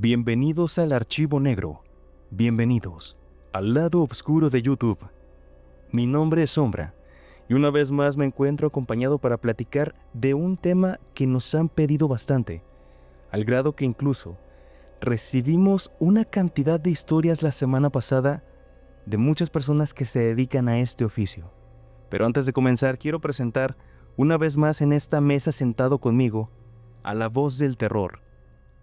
Bienvenidos al Archivo Negro. Bienvenidos al lado oscuro de YouTube. Mi nombre es Sombra y una vez más me encuentro acompañado para platicar de un tema que nos han pedido bastante, al grado que incluso recibimos una cantidad de historias la semana pasada de muchas personas que se dedican a este oficio. Pero antes de comenzar, quiero presentar una vez más en esta mesa sentado conmigo a la voz del terror,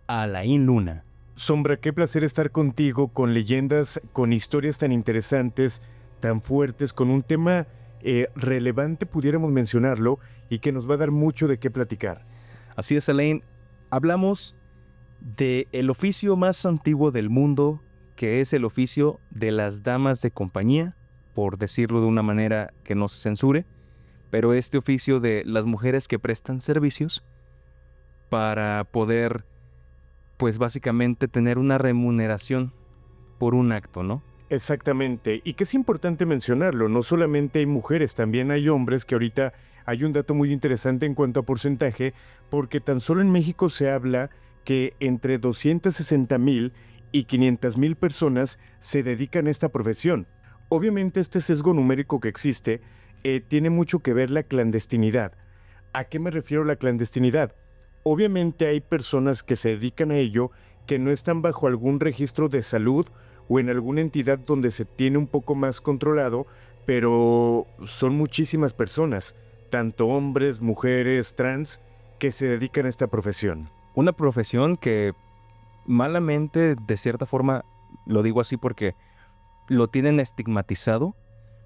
Alain Luna. Sombra, qué placer estar contigo con leyendas, con historias tan interesantes, tan fuertes, con un tema relevante, pudiéramos mencionarlo, y que nos va a dar mucho de qué platicar. Así es, Alain. Hablamos del oficio más antiguo del mundo, que es el oficio de las damas de compañía, por decirlo de una manera que no se censure, pero este oficio de las mujeres que prestan servicios para poder, pues básicamente tener una remuneración por un acto, ¿no? Exactamente, y que es importante mencionarlo, no solamente hay mujeres, también hay hombres, que ahorita hay un dato muy interesante en cuanto a porcentaje, porque tan solo en México se habla que entre 260,000 y 500,000 personas se dedican a esta profesión. Obviamente este sesgo numérico que existe tiene mucho que ver la clandestinidad. ¿A qué me refiero la clandestinidad? Obviamente hay personas que se dedican a ello que no están bajo algún registro de salud o en alguna entidad donde se tiene un poco más controlado, pero son muchísimas personas, tanto hombres, mujeres, trans, que se dedican a esta profesión. Una profesión que malamente, de cierta forma, lo digo así porque lo tienen estigmatizado,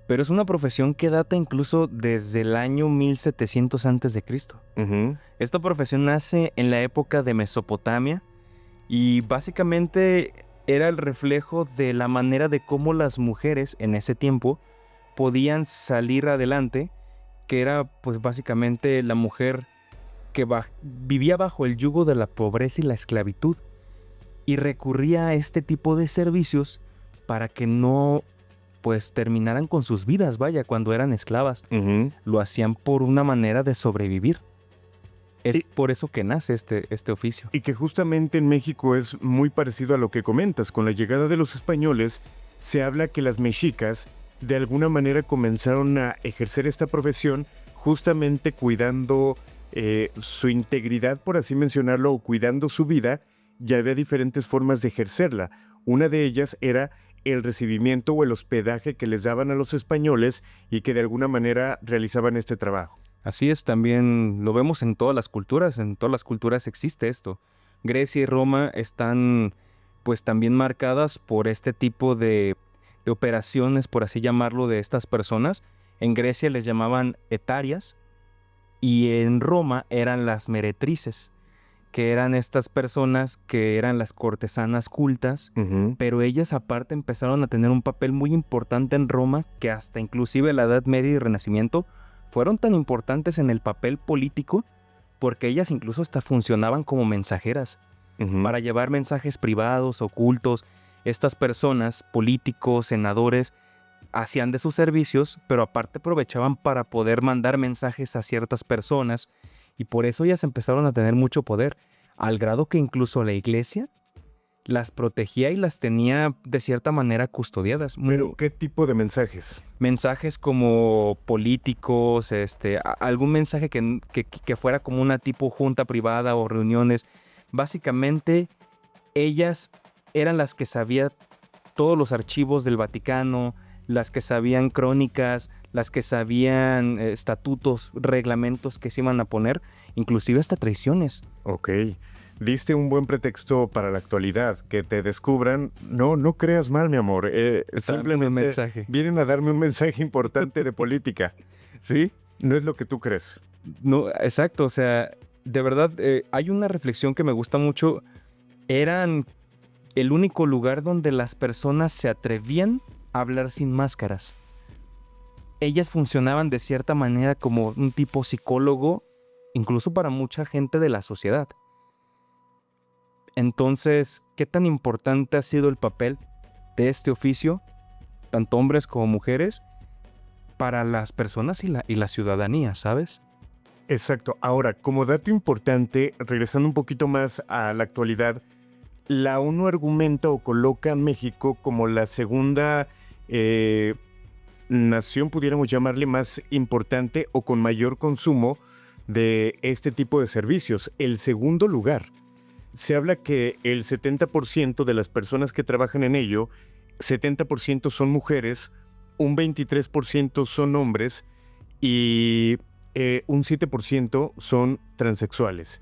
pero es una profesión que data incluso desde el año 1700 a.C. Esta profesión nace en la época de Mesopotamia y básicamente era el reflejo de la manera de cómo las mujeres en ese tiempo podían salir adelante, que era pues básicamente la mujer que vivía bajo el yugo de la pobreza y la esclavitud y recurría a este tipo de servicios para que no pues terminaran con sus vidas, vaya, cuando eran esclavas. Lo hacían por una manera de sobrevivir. Es por eso que nace este oficio. Y que justamente en México es muy parecido a lo que comentas. Con la llegada de los españoles, se habla que las mexicas de alguna manera comenzaron a ejercer esta profesión justamente cuidando su integridad, por así mencionarlo, o cuidando su vida. Ya había diferentes formas de ejercerla. Una de ellas era el recibimiento o el hospedaje que les daban a los españoles y que de alguna manera realizaban este trabajo. Así es, también lo vemos en todas las culturas existe esto. Grecia y Roma están pues también marcadas por este tipo de operaciones, por así llamarlo, de estas personas. En Grecia les llamaban etarias y en Roma eran las meretrices, que eran estas personas que eran las cortesanas cultas, pero ellas aparte empezaron a tener un papel muy importante en Roma, que hasta inclusive la Edad Media y Renacimiento fueron tan importantes en el papel político, porque ellas incluso hasta funcionaban como mensajeras, para llevar mensajes privados, ocultos. Estas personas, políticos, senadores, hacían de sus servicios, pero aparte aprovechaban para poder mandar mensajes a ciertas personas, y por eso ellas empezaron a tener mucho poder, al grado que incluso la iglesia las protegía y las tenía de cierta manera custodiadas. ¿Pero qué tipo de mensajes? Mensajes como políticos, algún mensaje que fuera como una tipo junta privada o reuniones. Básicamente, ellas eran las que sabían todos los archivos del Vaticano, las que sabían crónicas, las que sabían estatutos, reglamentos que se iban a poner, inclusive hasta traiciones. Ok, diste un buen pretexto para la actualidad, que te descubran. No creas mal, mi amor, simplemente un mensaje. Vienen a darme un mensaje importante de política. ¿Sí? No es lo que tú crees. No, exacto, o sea, de verdad, hay una reflexión que me gusta mucho. Eran el único lugar donde las personas se atrevían a hablar sin máscaras. Ellas funcionaban de cierta manera como un tipo psicólogo, incluso para mucha gente de la sociedad. Entonces, ¿qué tan importante ha sido el papel de este oficio, tanto hombres como mujeres, para las personas y la ciudadanía, ¿sabes? Exacto. Ahora, como dato importante, regresando un poquito más a la actualidad, la ONU argumenta o coloca a México como la segunda nación, pudiéramos llamarle, más importante o con mayor consumo de este tipo de servicios. El segundo lugar. Se habla que el 70% de las personas que trabajan en ello, 70% son mujeres, un 23% son hombres y un 7% son transexuales.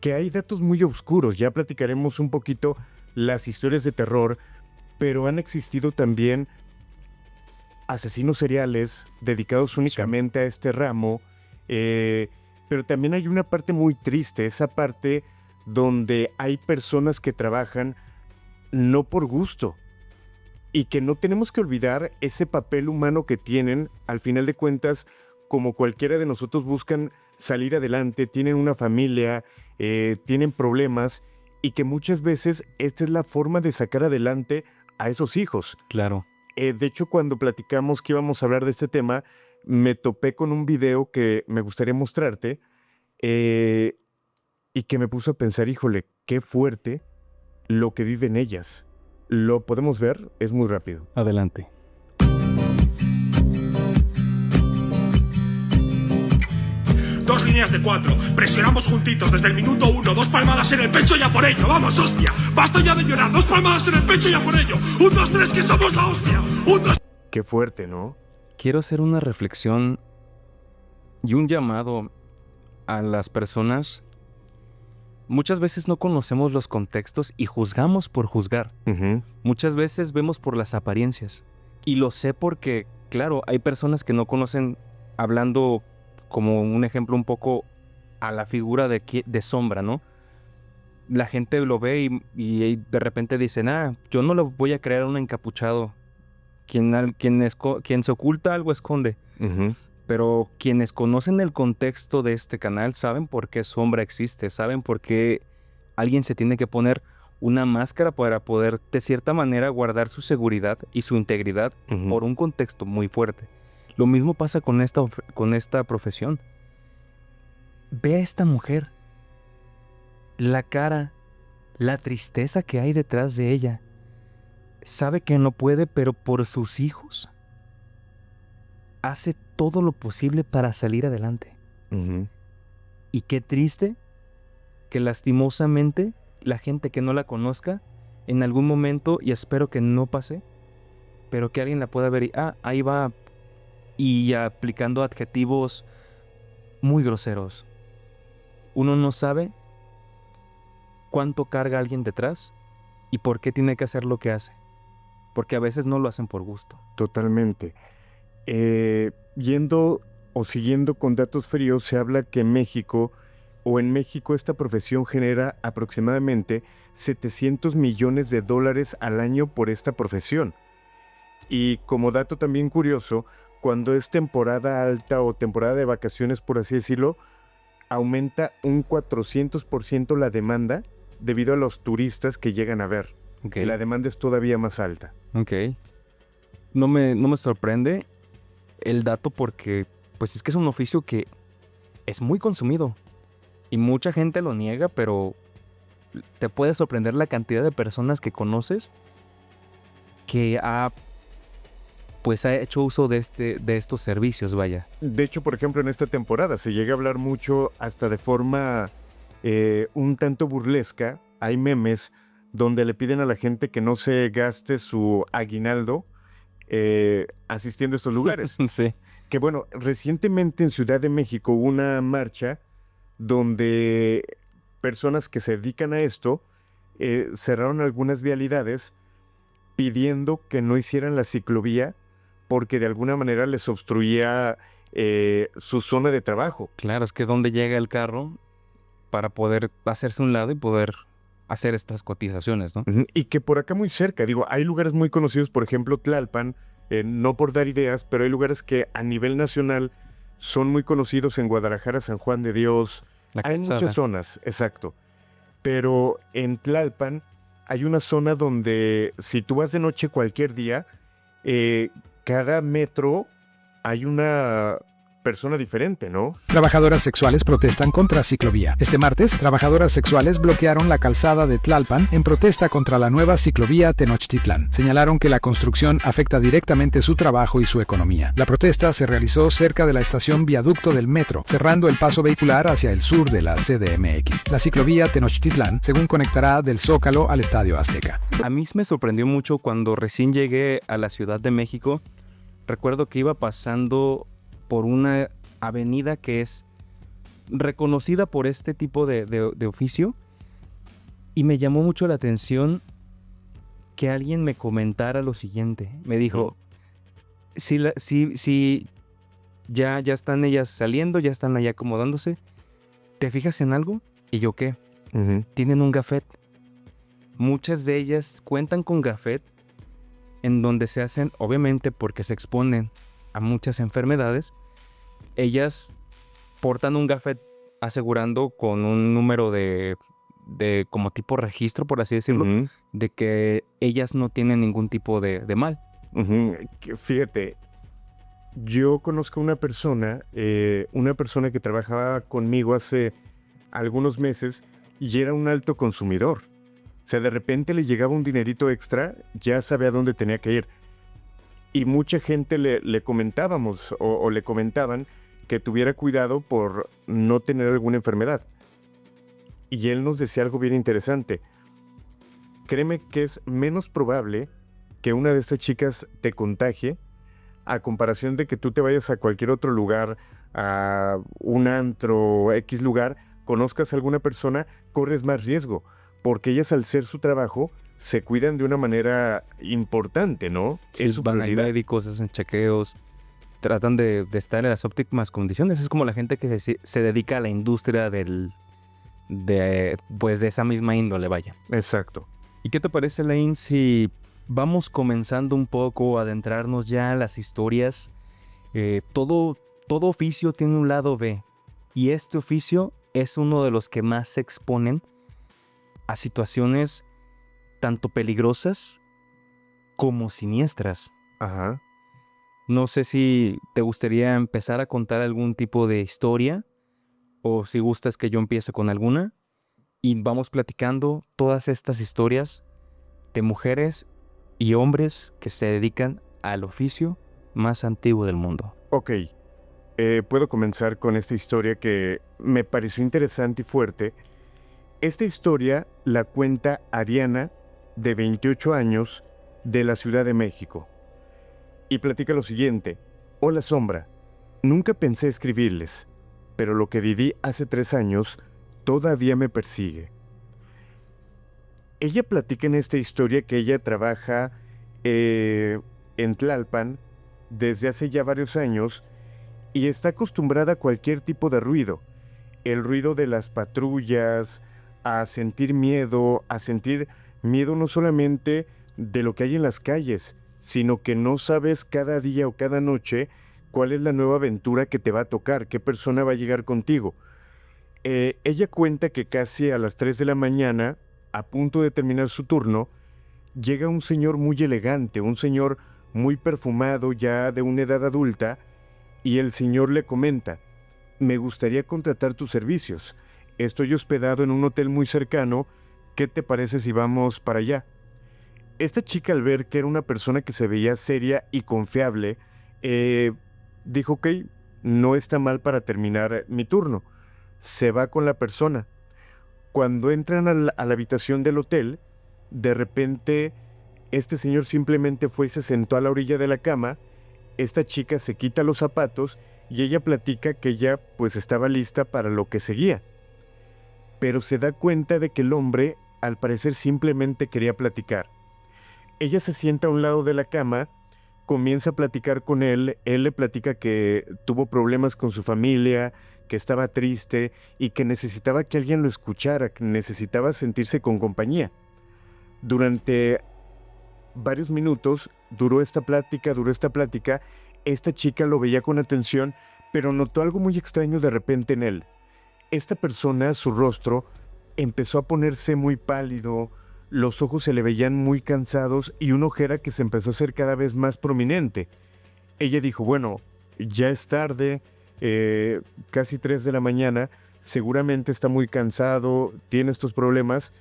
Que hay datos muy oscuros, ya platicaremos un poquito las historias de terror, pero han existido también asesinos seriales dedicados únicamente a este ramo, pero también hay una parte muy triste, esa parte donde hay personas que trabajan no por gusto y que no tenemos que olvidar ese papel humano que tienen. Al final de cuentas, como cualquiera de nosotros, buscan salir adelante, tienen una familia, tienen problemas y que muchas veces esta es la forma de sacar adelante a esos hijos. Claro. De hecho, cuando platicamos que íbamos a hablar de este tema, me topé con un video que me gustaría mostrarte, y que me puso a pensar, híjole, qué fuerte lo que viven ellas. ¿Lo podemos ver? Es muy rápido. Adelante. Dos líneas de 4, presionamos juntitos desde el minuto 1, 2 palmadas en el pecho y a por ello, vamos, hostia, basta ya de llorar, 2 palmadas en el pecho y a por ello, 1, 2, 3, que somos la hostia, 1, 2... Qué fuerte, ¿no? Quiero hacer una reflexión y un llamado a las personas. Muchas veces no conocemos los contextos y juzgamos por juzgar. Muchas veces vemos por las apariencias. Y lo sé porque, claro, hay personas que no conocen, hablando como un ejemplo un poco a la figura de Sombra, ¿no? La gente lo ve y de repente dicen, yo no lo voy a creer a un encapuchado. Quien se oculta algo esconde. Pero quienes conocen el contexto de este canal saben por qué Sombra existe, saben por qué alguien se tiene que poner una máscara para poder, de cierta manera, guardar su seguridad y su integridad por un contexto muy fuerte. Lo mismo pasa con esta profesión. Ve a esta mujer, la cara, la tristeza que hay detrás de ella. Sabe que no puede, pero por sus hijos hace todo lo posible para salir adelante. Y qué triste que lastimosamente la gente que no la conozca en algún momento, y espero que no pase, pero que alguien la pueda ver y ahí va, y aplicando adjetivos muy groseros. Uno no sabe cuánto carga alguien detrás y por qué tiene que hacer lo que hace, porque a veces no lo hacen por gusto. Totalmente. Yendo o siguiendo con datos fríos, se habla que en México esta profesión genera aproximadamente $700 millones al año por esta profesión. Y como dato también curioso, cuando es temporada alta o temporada de vacaciones, por así decirlo, aumenta un 400% la demanda debido a los turistas que llegan a ver. Okay. La demanda es todavía más alta. Ok. No me sorprende el dato porque pues es que es un oficio que es muy consumido y mucha gente lo niega, pero te puede sorprender la cantidad de personas que conoces que ha hecho uso de estos servicios, vaya. De hecho, por ejemplo, en esta temporada se llega a hablar mucho, hasta de forma un tanto burlesca. Hay memes donde le piden a la gente que no se gaste su aguinaldo asistiendo a estos lugares. Sí. Que bueno, recientemente en Ciudad de México hubo una marcha donde personas que se dedican a esto cerraron algunas vialidades pidiendo que no hicieran la ciclovía porque de alguna manera les obstruía su zona de trabajo. Claro, es que ¿dónde llega el carro para poder hacerse a un lado y poder hacer estas cotizaciones, ¿no? Y que por acá muy cerca, digo, hay lugares muy conocidos, por ejemplo, Tlalpan, no por dar ideas, pero hay lugares que a nivel nacional son muy conocidos en Guadalajara, San Juan de Dios. Hay muchas zonas, exacto. Pero en Tlalpan hay una zona donde si tú vas de noche cualquier día, cada metro hay una persona diferente, ¿no? Trabajadoras sexuales protestan contra ciclovía. Este martes, trabajadoras sexuales bloquearon la calzada de Tlalpan en protesta contra la nueva ciclovía Tenochtitlán. Señalaron que la construcción afecta directamente su trabajo y su economía. La protesta se realizó cerca de la estación Viaducto del Metro, cerrando el paso vehicular hacia el sur de la CDMX. La ciclovía Tenochtitlán, según conectará del Zócalo al Estadio Azteca. A mí me sorprendió mucho cuando recién llegué a la Ciudad de México. Recuerdo que iba pasando por una avenida que es reconocida por este tipo de oficio, y me llamó mucho la atención que alguien me comentara lo siguiente. Me dijo, si ya están ellas saliendo, ya están allá acomodándose, ¿te fijas en algo? Y yo, ¿qué? Tienen un gafet. Muchas de ellas cuentan con gafet en donde se hacen, obviamente porque se exponen a muchas enfermedades, ellas portan un gafet asegurando con un número de como tipo registro, por así decirlo, de que ellas no tienen ningún tipo de mal. Fíjate, yo conozco una persona que trabajaba conmigo hace algunos meses y era un alto consumidor. O sea, de repente le llegaba un dinerito extra, ya sabe a dónde tenía que ir. Y mucha gente le comentábamos o le comentaban que tuviera cuidado por no tener alguna enfermedad. Y él nos decía algo bien interesante. Créeme que es menos probable que una de estas chicas te contagie a comparación de que tú te vayas a cualquier otro lugar, a un antro, X lugar, conozcas a alguna persona, corres más riesgo, porque ellas al ser su trabajo se cuidan de una manera importante, ¿no? Sí, es su van a prioridad. médicos, hacen chequeos, tratan de estar en las óptimas condiciones. Es como la gente que se dedica a la industria de esa misma índole, vaya. Exacto. ¿Y qué te parece, Lane, si vamos comenzando un poco a adentrarnos ya en las historias? Todo oficio tiene un lado B, y este oficio es uno de los que más se exponen a situaciones tanto peligrosas como siniestras. Ajá. No sé si te gustaría empezar a contar algún tipo de historia, o si gustas que yo empiece con alguna, y vamos platicando todas estas historias de mujeres y hombres que se dedican al oficio más antiguo del mundo. Ok. Puedo comenzar con esta historia que me pareció interesante y fuerte. Esta historia la cuenta Ariana, de 28 años, de la Ciudad de México. Y platica lo siguiente. Hola, Sombra. Nunca pensé escribirles, pero lo que viví hace 3 años todavía me persigue. Ella platica en esta historia que ella trabaja en Tlalpan desde hace ya varios años y está acostumbrada a cualquier tipo de ruido. El ruido de las patrullas, a sentir miedo no solamente de lo que hay en las calles, sino que no sabes cada día o cada noche cuál es la nueva aventura que te va a tocar, qué persona va a llegar contigo. Ella cuenta que casi a las 3 de la mañana, a punto de terminar su turno, llega un señor muy elegante, un señor muy perfumado, ya de una edad adulta, y el señor le comenta: me gustaría contratar tus servicios. Estoy hospedado en un hotel muy cercano. ¿Qué te parece si vamos para allá? Esta chica, al ver que era una persona que se veía seria y confiable, dijo: ok, no está mal para terminar mi turno. Se va con la persona. Cuando entran a la habitación del hotel, de repente este señor simplemente fue y se sentó a la orilla de la cama. Esta chica se quita los zapatos y ella platica que ella pues estaba lista para lo que seguía. Pero se da cuenta de que el hombre al parecer simplemente quería platicar. Ella se sienta a un lado de la cama, comienza a platicar con él le platica que tuvo problemas con su familia, que estaba triste y que necesitaba que alguien lo escuchara, que necesitaba sentirse con compañía. Durante varios minutos duró esta plática, esta chica lo veía con atención, pero notó algo muy extraño de repente en él. Esta persona, su rostro, empezó a ponerse muy pálido, los ojos se le veían muy cansados y una ojera que se empezó a hacer cada vez más prominente. Ella dijo: bueno, ya es tarde, casi 3 de la mañana, seguramente está muy cansado, tiene estos problemas,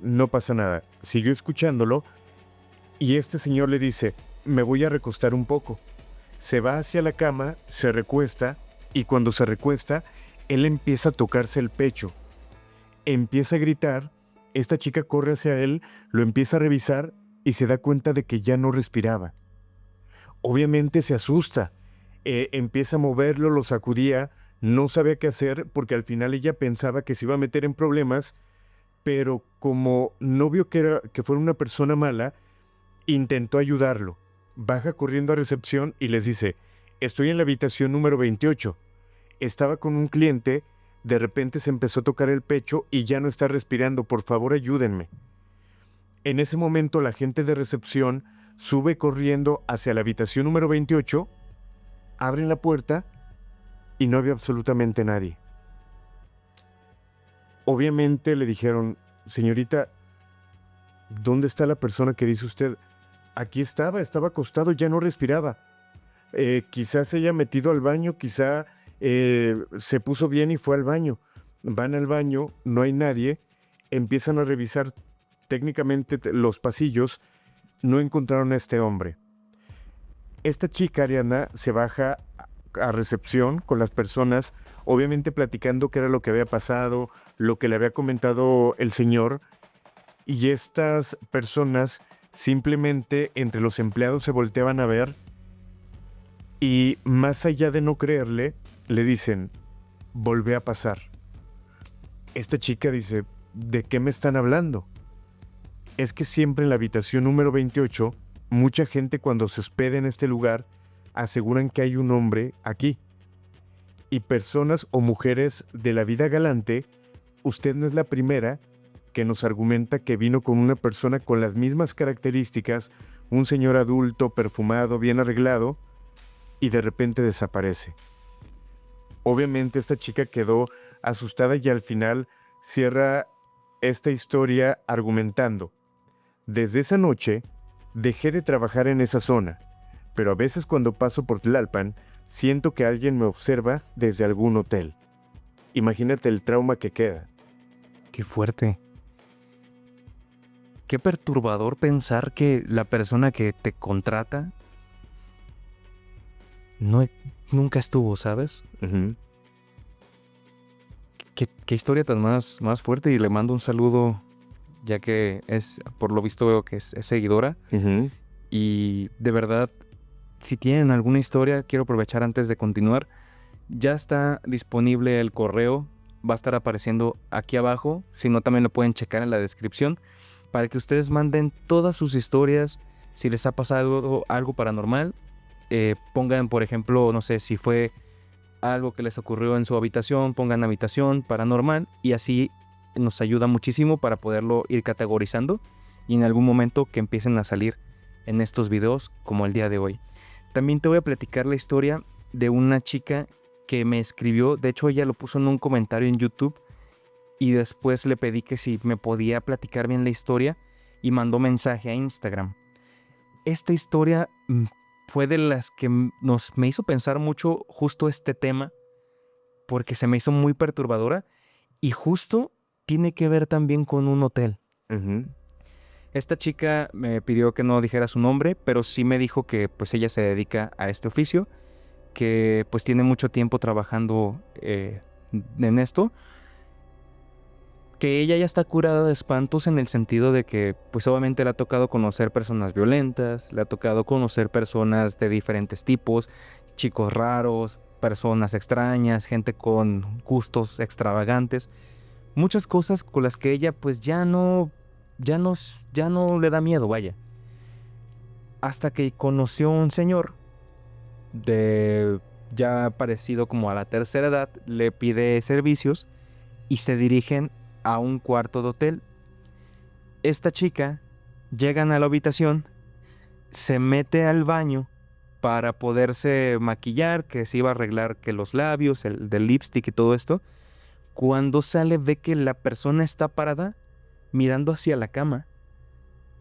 no pasa nada. Siguió escuchándolo y este señor le dice, me voy a recostar un poco. Se va hacia la cama, se recuesta y cuando se recuesta, él empieza a tocarse el pecho. Empieza a gritar, esta chica corre hacia él, lo empieza a revisar y se da cuenta de que ya no respiraba. Obviamente se asusta, empieza a moverlo, lo sacudía, no sabía qué hacer porque al final ella pensaba que se iba a meter en problemas, pero como no vio que fuera una persona mala, intentó ayudarlo. Baja corriendo a recepción y les dice, estoy en la habitación número 28. Estaba con un cliente, de repente se empezó a tocar el pecho y ya no está respirando, por favor ayúdenme. En ese momento la gente de recepción sube corriendo hacia la habitación número 28, abren la puerta y no había absolutamente nadie. Obviamente le dijeron, señorita, ¿dónde está la persona que dice usted? Aquí estaba acostado, ya no respiraba. Quizás se haya metido al baño, quizá se puso bien y fue al baño. Van al baño, no hay nadie, empiezan a revisar técnicamente los pasillos, no encontraron a este hombre. Esta chica, Ariana, se baja a recepción con las personas, obviamente platicando qué era lo que había pasado, lo que le había comentado el señor, y estas personas simplemente entre los empleados se volteaban a ver y más allá de no creerle, le dicen, volvé a pasar. Esta chica dice, ¿de qué me están hablando? Es que siempre en la habitación número 28, mucha gente cuando se hospeda en este lugar aseguran que hay un hombre aquí. Y personas o mujeres de la vida galante, usted no es la primera que nos argumenta que vino con una persona con las mismas características, un señor adulto, perfumado, bien arreglado, y de repente desaparece. Obviamente esta chica quedó asustada y al final cierra esta historia argumentando. Desde esa noche dejé de trabajar en esa zona, pero a veces cuando paso por Tlalpan siento que alguien me observa desde algún hotel. Imagínate el trauma que queda. Qué fuerte. Qué perturbador pensar que la persona que te contrata nunca estuvo, ¿sabes? Uh-huh. Qué historia tan más fuerte, y le mando un saludo, ya que por lo visto veo que es seguidora. Uh-huh. Y de verdad, si tienen alguna historia, quiero aprovechar antes de continuar. Ya está disponible el correo, va a estar apareciendo aquí abajo, si no también lo pueden checar en la descripción, para que ustedes manden todas sus historias. Si les ha pasado algo paranormal, pongan, por ejemplo, no sé, si fue algo que les ocurrió en su habitación, pongan habitación paranormal, y así nos ayuda muchísimo para poderlo ir categorizando y en algún momento que empiecen a salir en estos videos como el día de hoy. También te voy a platicar la historia de una chica que me escribió. De hecho, ella lo puso en un comentario en YouTube y después le pedí que si me podía platicar bien la historia y mandó mensaje a Instagram. Esta historia fue de las que me hizo pensar mucho justo este tema, porque se me hizo muy perturbadora y justo tiene que ver también con un hotel. Uh-huh. Esta chica me pidió que no dijera su nombre, pero sí me dijo que pues ella se dedica a este oficio, que pues tiene mucho tiempo trabajando en esto, que ella ya está curada de espantos en el sentido de que pues obviamente le ha tocado conocer personas violentas, le ha tocado conocer personas de diferentes tipos, chicos raros, personas extrañas, gente con gustos extravagantes, muchas cosas con las que ella pues ya no le da miedo, vaya. Hasta que conoció a un señor de ya parecido como a la tercera edad, le pide servicios y se dirigen a un cuarto de hotel. Esta chica llegan a la habitación, se mete al baño para poderse maquillar, que se iba a arreglar que los labios, el del lipstick y todo esto. Cuando sale ve que la persona está parada mirando hacia la cama,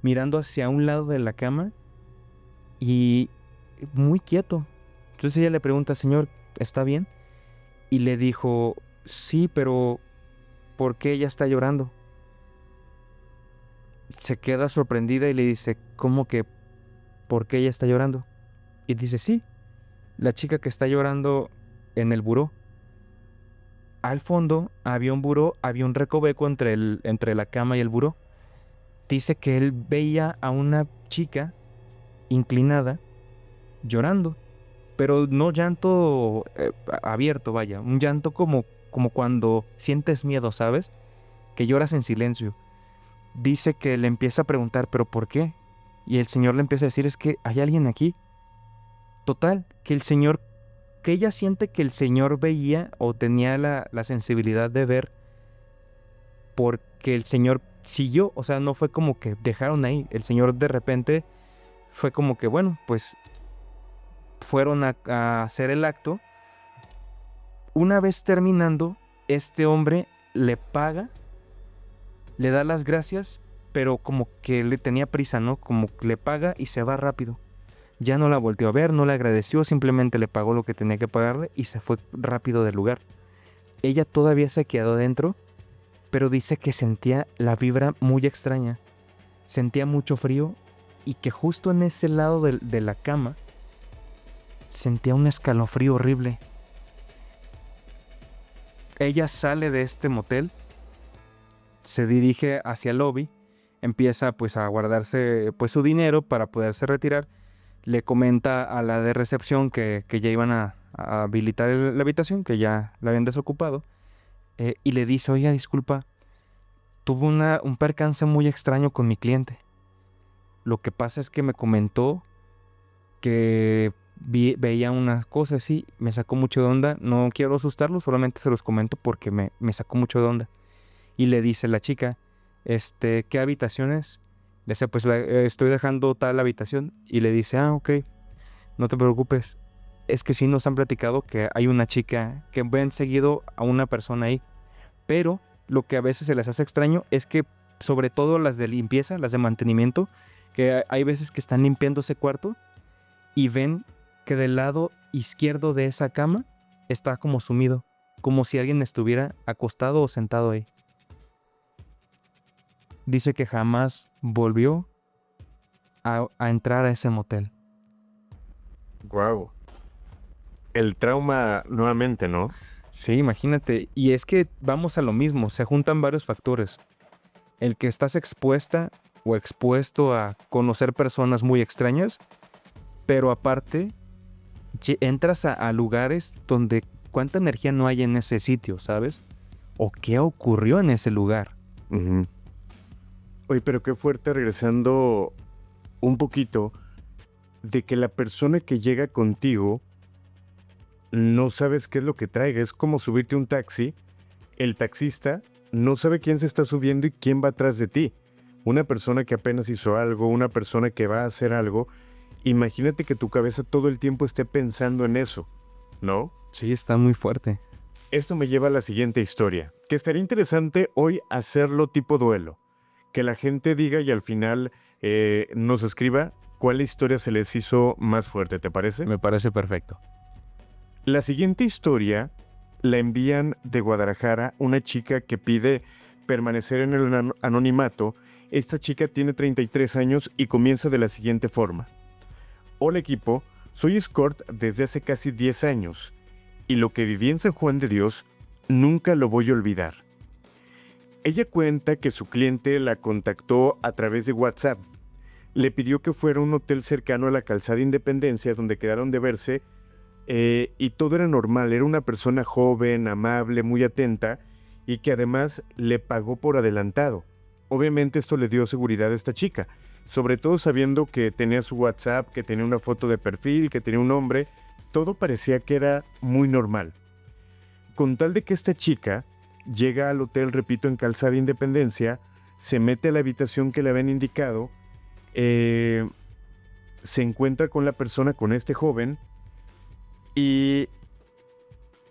mirando hacia un lado de la cama y muy quieto. Entonces ella le pregunta, señor, ¿está bien? Y le dijo, sí, pero ¿por qué ella está llorando? Se queda sorprendida y le dice, ¿cómo que por qué ella está llorando? Y dice, sí, la chica que está llorando en el buró. Al fondo había un buró, había un recoveco entre la cama y el buró. Dice que él veía a una chica inclinada llorando, pero no llanto abierto, vaya, un llanto como cuando sientes miedo, ¿sabes? Que lloras en silencio. Dice que le empieza a preguntar, ¿pero por qué? Y el señor le empieza a decir, es que hay alguien aquí. Total, que ella siente que el señor veía o tenía la sensibilidad de ver porque el señor siguió, o sea, no fue como que dejaron ahí. El señor de repente fue como que, bueno, pues fueron a hacer el acto. Una vez terminando, este hombre le paga, le da las gracias, pero como que le tenía prisa, ¿no? Como que le paga y se va rápido. Ya no la volteó a ver, no le agradeció, simplemente le pagó lo que tenía que pagarle y se fue rápido del lugar. Ella todavía se quedó dentro, pero dice que sentía la vibra muy extraña. Sentía mucho frío y que justo en ese lado de la cama sentía un escalofrío horrible. Ella sale de este motel, se dirige hacia el lobby, empieza pues a guardarse pues su dinero para poderse retirar. Le comenta a la de recepción que ya iban a habilitar la habitación, que ya la habían desocupado, y le dice, oiga, disculpa, tuve un percance muy extraño con mi cliente. Lo que pasa es que me comentó que veía unas cosas así, me sacó mucho de onda. No quiero asustarlo, solamente se los comento porque me sacó mucho de onda. Y le dice la chica, ¿qué habitación es? Le dice, pues estoy dejando tal habitación. Y le dice, ok, no te preocupes. Es que sí nos han platicado que hay una chica que ven seguido a una persona ahí. Pero lo que a veces se les hace extraño es que, sobre todo las de limpieza, las de mantenimiento, que hay veces que están limpiando ese cuarto y ven que del lado izquierdo de esa cama está como sumido, como si alguien estuviera acostado o sentado ahí. Dice que jamás volvió a entrar a ese motel. Wow. El trauma nuevamente, ¿no? Sí, imagínate. Y es que vamos a lo mismo, se juntan varios factores. El que estás expuesta o expuesto a conocer personas muy extrañas, pero aparte entras a lugares donde cuánta energía no hay en ese sitio, ¿sabes? O qué ocurrió en ese lugar. Uh-huh. Oye, pero qué fuerte, regresando un poquito, de que la persona que llega contigo no sabes qué es lo que traiga. Es como subirte a un taxi, el taxista no sabe quién se está subiendo y quién va atrás de ti. Una persona que apenas hizo algo, una persona que va a hacer algo. Imagínate que tu cabeza todo el tiempo esté pensando en eso, ¿no? Sí, está muy fuerte. Esto me lleva a la siguiente historia, que estaría interesante hoy hacerlo tipo duelo. Que la gente diga y al final nos escriba cuál historia se les hizo más fuerte, ¿te parece? Me parece perfecto. La siguiente historia la envían de Guadalajara una chica que pide permanecer en el anonimato. Esta chica tiene 33 años y comienza de la siguiente forma. Hola equipo, soy escort desde hace casi 10 años y lo que viví en San Juan de Dios nunca lo voy a olvidar. Ella cuenta que su cliente la contactó a través de WhatsApp. Le pidió que fuera a un hotel cercano a la Calzada Independencia donde quedaron de verse y todo era normal. Era una persona joven, amable, muy atenta y que además le pagó por adelantado. Obviamente esto le dio seguridad a esta chica, sobre todo sabiendo que tenía su WhatsApp, que tenía una foto de perfil, que tenía un nombre. Todo parecía que era muy normal. Con tal de que esta chica llega al hotel, repito, en Calzada Independencia, se mete a la habitación que le habían indicado, se encuentra con la persona, con este joven, y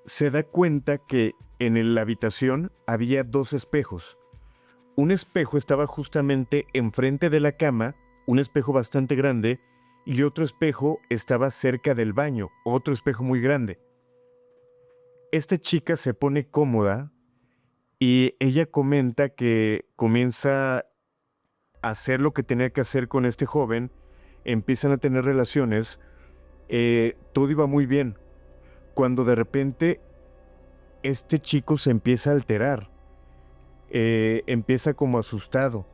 se da cuenta que en la habitación había dos espejos. Un espejo estaba justamente enfrente de la cama, un espejo bastante grande, y otro espejo estaba cerca del baño, otro espejo muy grande. esta chica se pone cómoda y ella comenta que comienza a hacer lo que tenía que hacer con este joven, empiezan a tener relaciones, todo iba muy bien, cuando de repente este chico se empieza a alterar, empieza como asustado,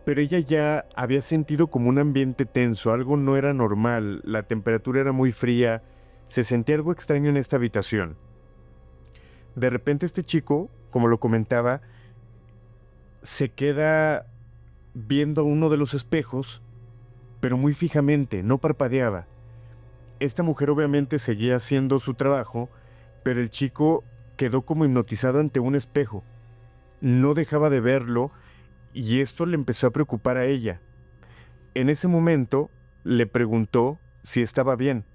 pero ella ya había sentido como un ambiente tenso, algo no era normal, la temperatura era muy fría, se sentía algo extraño en esta habitación. De repente este chico, como lo comentaba, se queda viendo uno de los espejos, pero muy fijamente, no parpadeaba. Esta mujer obviamente seguía haciendo su trabajo, pero el chico quedó como hipnotizado ante un espejo. No dejaba de verlo y esto le empezó a preocupar a ella. En ese momento le preguntó si estaba bien.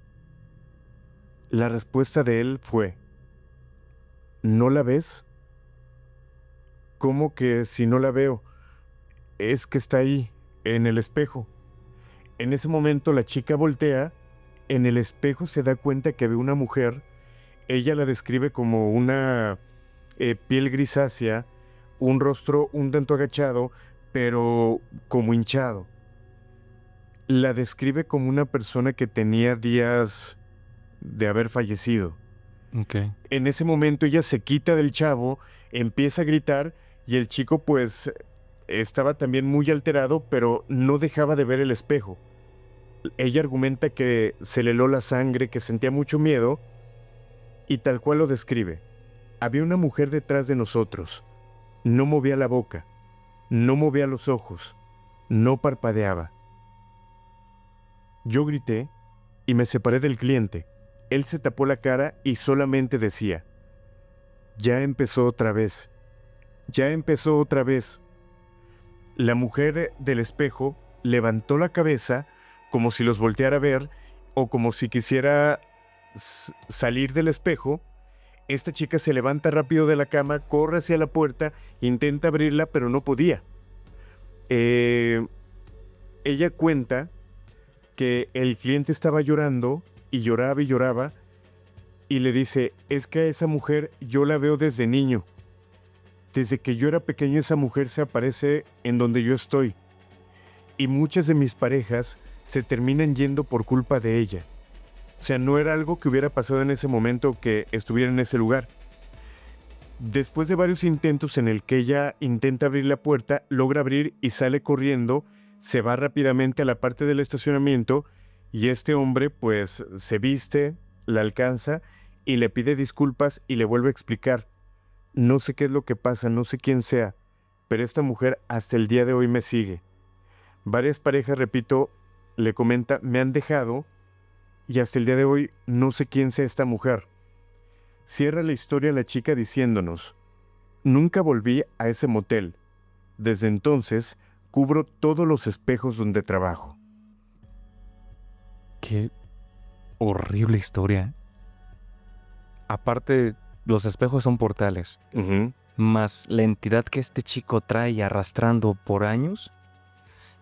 La respuesta de él fue: ¿no la ves? ¿Cómo que si no la veo? Es que está ahí, en el espejo. En ese momento la chica voltea, en el espejo se da cuenta que ve una mujer, ella la describe como una piel grisácea, un rostro un tanto agachado, pero como hinchado. La describe como una persona que tenía días de haber fallecido. Ok. En ese momento ella se quita del chavo, empieza a gritar y el chico pues estaba también muy alterado, pero no dejaba de ver el espejo. Ella argumenta que se le heló la sangre, que sentía mucho miedo y tal cual lo describe. Había una mujer detrás de nosotros. No movía la boca, no movía los ojos, no parpadeaba. Yo grité y me separé del cliente. Él se tapó la cara y solamente decía: ya empezó otra vez, ya empezó otra vez. La mujer del espejo levantó la cabeza como si los volteara a ver o como si quisiera salir del espejo. Esta chica se levanta rápido de la cama, corre hacia la puerta, intenta abrirla, pero no podía. Ella cuenta que el cliente estaba llorando y lloraba, y le dice: es que a esa mujer yo la veo desde niño. Desde que yo era pequeño esa mujer se aparece en donde yo estoy. Y muchas de mis parejas se terminan yendo por culpa de ella. O sea, no era algo que hubiera pasado en ese momento que estuviera en ese lugar. Después de varios intentos en el que ella intenta abrir la puerta, logra abrir y sale corriendo, se va rápidamente a la parte del estacionamiento y este hombre pues se viste, la alcanza y le pide disculpas y le vuelve a explicar: no sé qué es lo que pasa, no sé quién sea, pero esta mujer hasta el día de hoy me sigue. Varias parejas, repito, le comenta, me han dejado y hasta el día de hoy no sé quién sea esta mujer. Cierra la historia la chica diciéndonos: nunca volví a ese motel. Desde entonces cubro todos los espejos donde trabajo. Qué horrible historia. Aparte, los espejos son portales, más la entidad que este chico trae arrastrando por años.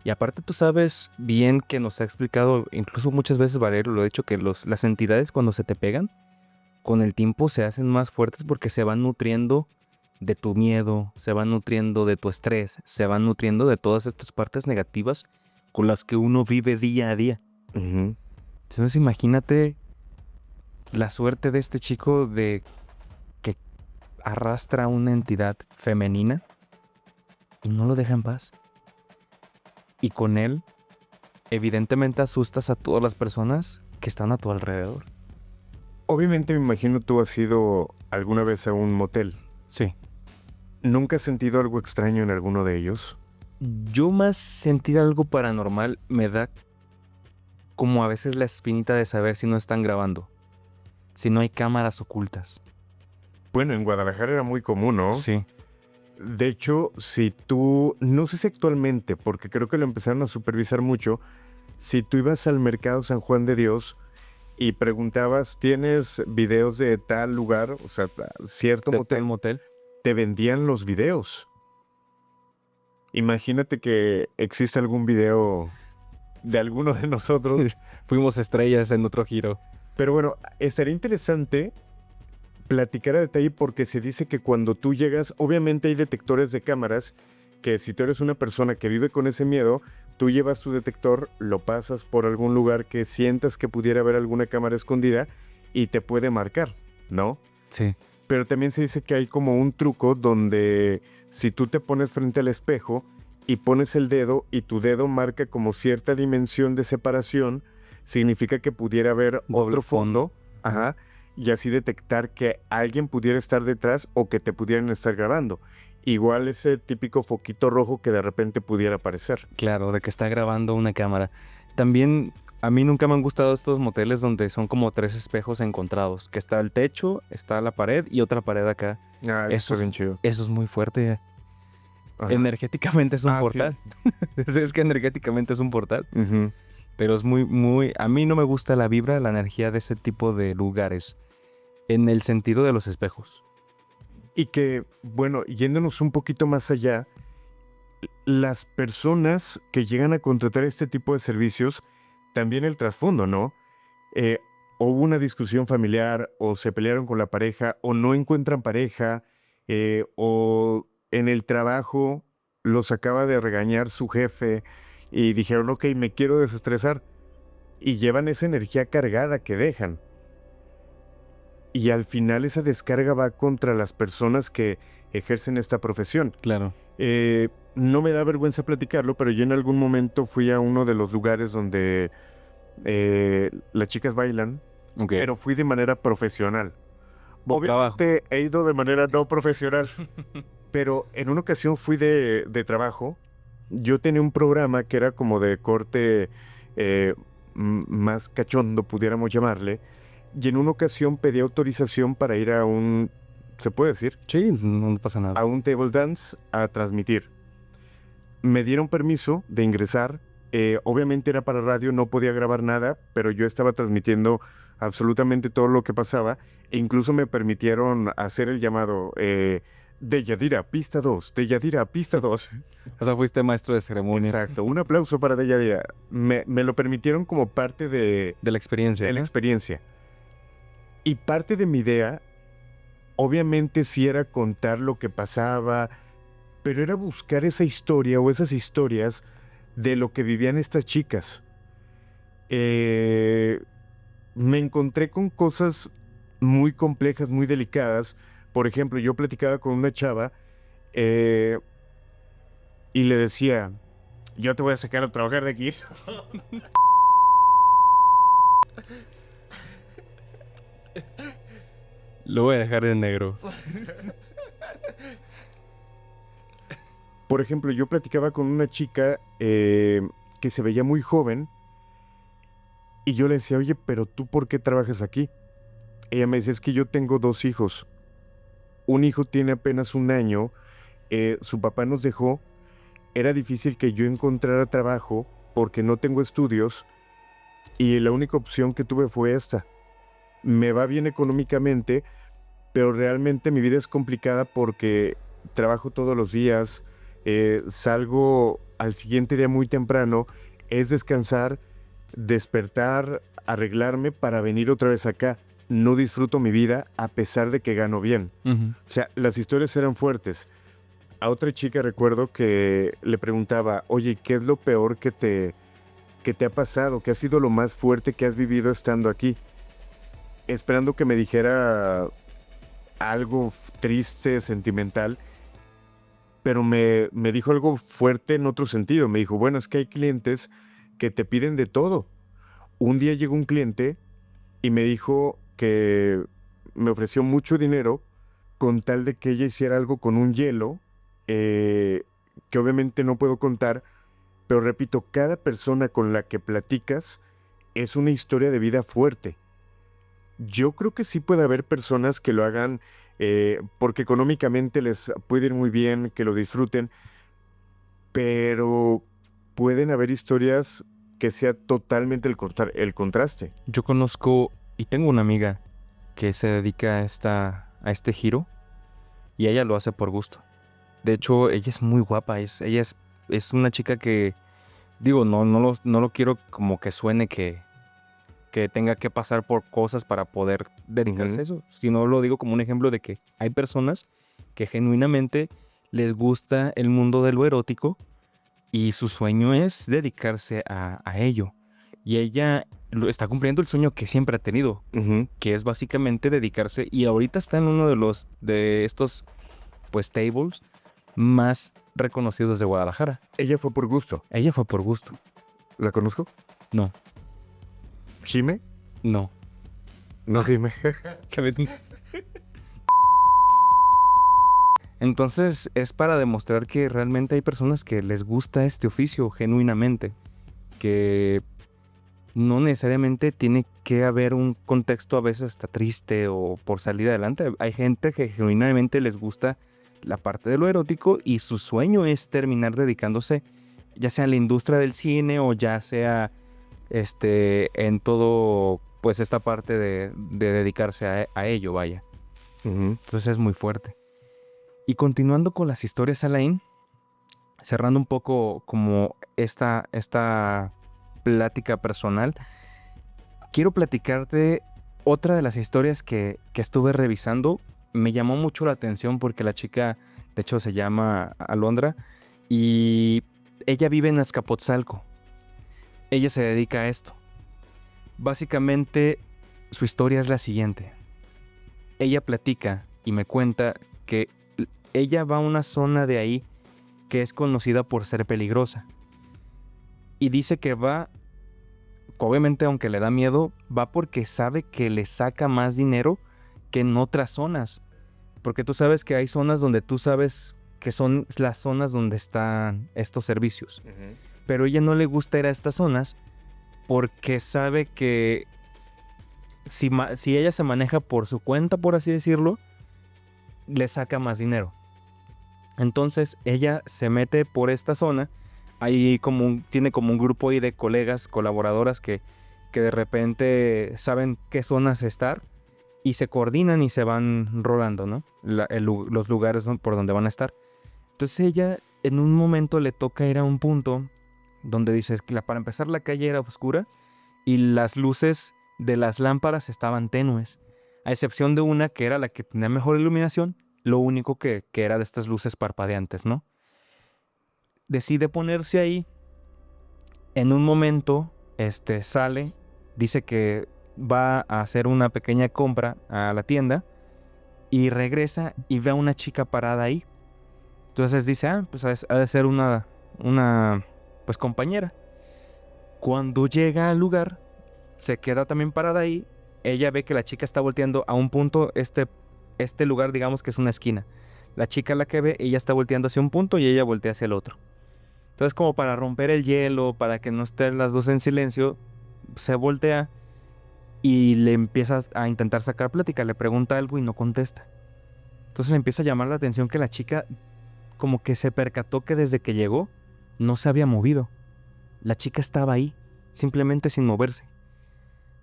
Y aparte tú sabes bien que nos ha explicado, incluso muchas veces Valerio lo ha dicho, que las entidades cuando se te pegan, con el tiempo se hacen más fuertes porque se van nutriendo de tu miedo, se van nutriendo de tu estrés, se van nutriendo de todas estas partes negativas con las que uno vive día a día. Entonces imagínate la suerte de este chico de que arrastra a una entidad femenina y no lo deja en paz. Y con él, evidentemente asustas a todas las personas que están a tu alrededor. Obviamente me imagino tú has ido alguna vez a un motel. Sí. ¿Nunca has sentido algo extraño en alguno de ellos? Yo más sentir algo paranormal me da como a veces la espinita de saber si no están grabando, si no hay cámaras ocultas. Bueno, en Guadalajara era muy común, ¿no? Sí. De hecho, si tú, no sé si actualmente, porque creo que lo empezaron a supervisar mucho, si tú ibas al mercado San Juan de Dios y preguntabas, ¿tienes videos de tal lugar? O sea, cierto ¿De motel, tal motel? te vendían los videos. Imagínate que existe algún video de alguno de nosotros. Fuimos estrellas en otro giro. Pero bueno, estaría interesante platicar a detalle porque se dice que cuando tú llegas, obviamente hay detectores de cámaras que si tú eres una persona que vive con ese miedo, tú llevas tu detector, lo pasas por algún lugar que sientas que pudiera haber alguna cámara escondida y te puede marcar, ¿no? Sí. Pero también se dice que hay como un truco donde si tú te pones frente al espejo y pones el dedo y tu dedo marca como cierta dimensión de separación, significa que pudiera haber Doble otro fondo, ajá, y así detectar que alguien pudiera estar detrás o que te pudieran estar grabando. Igual ese típico foquito rojo que de repente pudiera aparecer. Claro, de que está grabando una cámara. También a mí nunca me han gustado estos moteles donde son como 3 espejos encontrados, que está el techo, está la pared y otra pared acá. Ah, Eso eso es es- bien chido. Eso es muy fuerte. Ajá. Energéticamente es un Ah, sí. portal. Es que energéticamente es un portal. Ujú. Pero es muy... A mí no me gusta la vibra, la energía de ese tipo de lugares. En el sentido de los espejos. Y que, bueno, yéndonos un poquito más allá, las personas que llegan a contratar este tipo de servicios, también el trasfondo, ¿no? Eh, o hubo una discusión familiar, o se pelearon con la pareja, o no encuentran pareja, o en el trabajo los acaba de regañar su jefe y dijeron, ok, me quiero desestresar, y llevan esa energía cargada que dejan. Y al final esa descarga va contra las personas que ejercen esta profesión. Claro. No me da vergüenza platicarlo, pero yo en algún momento fui a uno de los lugares donde las chicas bailan, Ok. pero fui de manera profesional. Boca abajo. Obviamente he ido de manera no profesional, pero en una ocasión fui de trabajo. Yo tenía un programa que era como de corte más cachondo, pudiéramos llamarle, y en una ocasión pedí autorización para ir a un, ¿se puede decir? Sí, no pasa nada. A un table dance a transmitir. Me dieron permiso de ingresar. Obviamente era para radio, no podía grabar nada, pero yo estaba transmitiendo absolutamente todo lo que pasaba. E incluso me permitieron hacer el llamado de Yadira, pista 2, de Yadira, pista 2. O sea, fuiste maestro de ceremonia. Exacto, un aplauso para de Yadira. Me lo permitieron como parte de De la experiencia. la ¿no? experiencia. Y parte de mi idea, obviamente sí era contar lo que pasaba, pero era buscar esa historia o esas historias de lo que vivían estas chicas. Me encontré con cosas muy complejas, muy delicadas. Por ejemplo, yo platicaba con una chava y le decía, yo te voy a sacar a trabajar de aquí. Lo voy a dejar en negro. Por ejemplo, yo platicaba con una chica que se veía muy joven y yo le decía, oye, pero tú ¿por qué trabajas aquí? Ella me decía, es que yo tengo 2 hijos. Un hijo tiene apenas 1 año, su papá nos dejó, era difícil que yo encontrara trabajo porque no tengo estudios y la única opción que tuve fue esta. Me va bien económicamente, pero realmente mi vida es complicada porque trabajo todos los días, salgo al siguiente día muy temprano, es descansar, despertar, arreglarme para venir otra vez acá. No disfruto mi vida a pesar de que gano bien. Ujú. O sea, las historias eran fuertes. A otra chica recuerdo que le preguntaba, oye, ¿qué es lo peor que te ha pasado? ¿Qué ha sido lo más fuerte que has vivido estando aquí? Esperando que me dijera algo triste, sentimental, pero me dijo algo fuerte en otro sentido. Me dijo, bueno, es que hay clientes que te piden de todo. Un día llegó un cliente y me dijo que me ofreció mucho dinero con tal de que ella hiciera algo con un hielo, que obviamente no puedo contar, pero repito, cada persona con la que platicas es una historia de vida fuerte. Yo creo que sí puede haber personas que lo hagan porque económicamente les puede ir muy bien, que lo disfruten, pero pueden haber historias que sea totalmente el contraste. Yo conozco y tengo una amiga que se dedica a este giro y ella lo hace por gusto. De hecho, ella es muy guapa, ella es una chica que, digo, no lo quiero como que suene que que tenga que pasar por cosas para poder dedicarse a eso, sino lo digo como un ejemplo de que hay personas que genuinamente les gusta el mundo de lo erótico y su sueño es dedicarse a ello. Y ella está cumpliendo el sueño que siempre ha tenido, que es básicamente dedicarse, y ahorita está en uno de estos pues tables más reconocidos de Guadalajara. Ella fue por gusto. Ella fue por gusto. ¿La conozco? No, ¿Jime? no. No, Jime. Entonces es para demostrar que realmente hay personas que les gusta este oficio genuinamente, que no necesariamente tiene que haber un contexto a veces hasta triste o por salir adelante. Hay gente que genuinamente les gusta la parte de lo erótico y su sueño es terminar dedicándose ya sea en la industria del cine o ya sea en todo pues esta parte de dedicarse a ello, vaya. Entonces es muy fuerte. Y continuando con las historias, Alain, cerrando un poco como esta plática personal, quiero platicarte otra de las historias que estuve revisando. Me llamó mucho la atención porque la chica, de hecho, se llama Alondra y ella vive en Azcapotzalco. Ella se dedica a esto. Básicamente, su historia es la siguiente. Ella platica y me cuenta que ella va a una zona de ahí que es conocida por ser peligrosa. Y dice que va, obviamente aunque le da miedo, va porque sabe que le saca más dinero que en otras zonas. Porque tú sabes que hay zonas donde tú sabes que son las zonas donde están estos servicios. Pero a ella no le gusta ir a estas zonas porque sabe que si ella se maneja por su cuenta, por así decirlo, le saca más dinero. Entonces ella se mete por esta zona. Ahí tiene como un grupo ahí de colegas, colaboradoras que de repente saben qué zonas estar y se coordinan y se van rolando, ¿no? Los lugares por donde van a estar. Entonces ella en un momento le toca ir a un punto donde dice que para empezar la calle era oscura y las luces de las lámparas estaban tenues, a excepción de una que era la que tenía mejor iluminación, lo único que era de estas luces parpadeantes, ¿no? Decide ponerse ahí. En un momento, sale, dice que va a hacer una pequeña compra a la tienda y regresa y ve a una chica parada ahí. Entonces dice, pues ha de ser una pues compañera. Cuando llega al lugar, se queda también parada ahí. Ella ve que la chica está volteando a un punto, este lugar digamos que es una esquina. La chica la que ve, ella está volteando hacia un punto y ella voltea hacia el otro. Entonces como para romper el hielo, para que no estén las dos en silencio, se voltea y le empieza a intentar sacar plática. Le pregunta algo y no contesta. Entonces le empieza a llamar la atención que la chica como que se percató que desde que llegó no se había movido. La chica estaba ahí, simplemente sin moverse.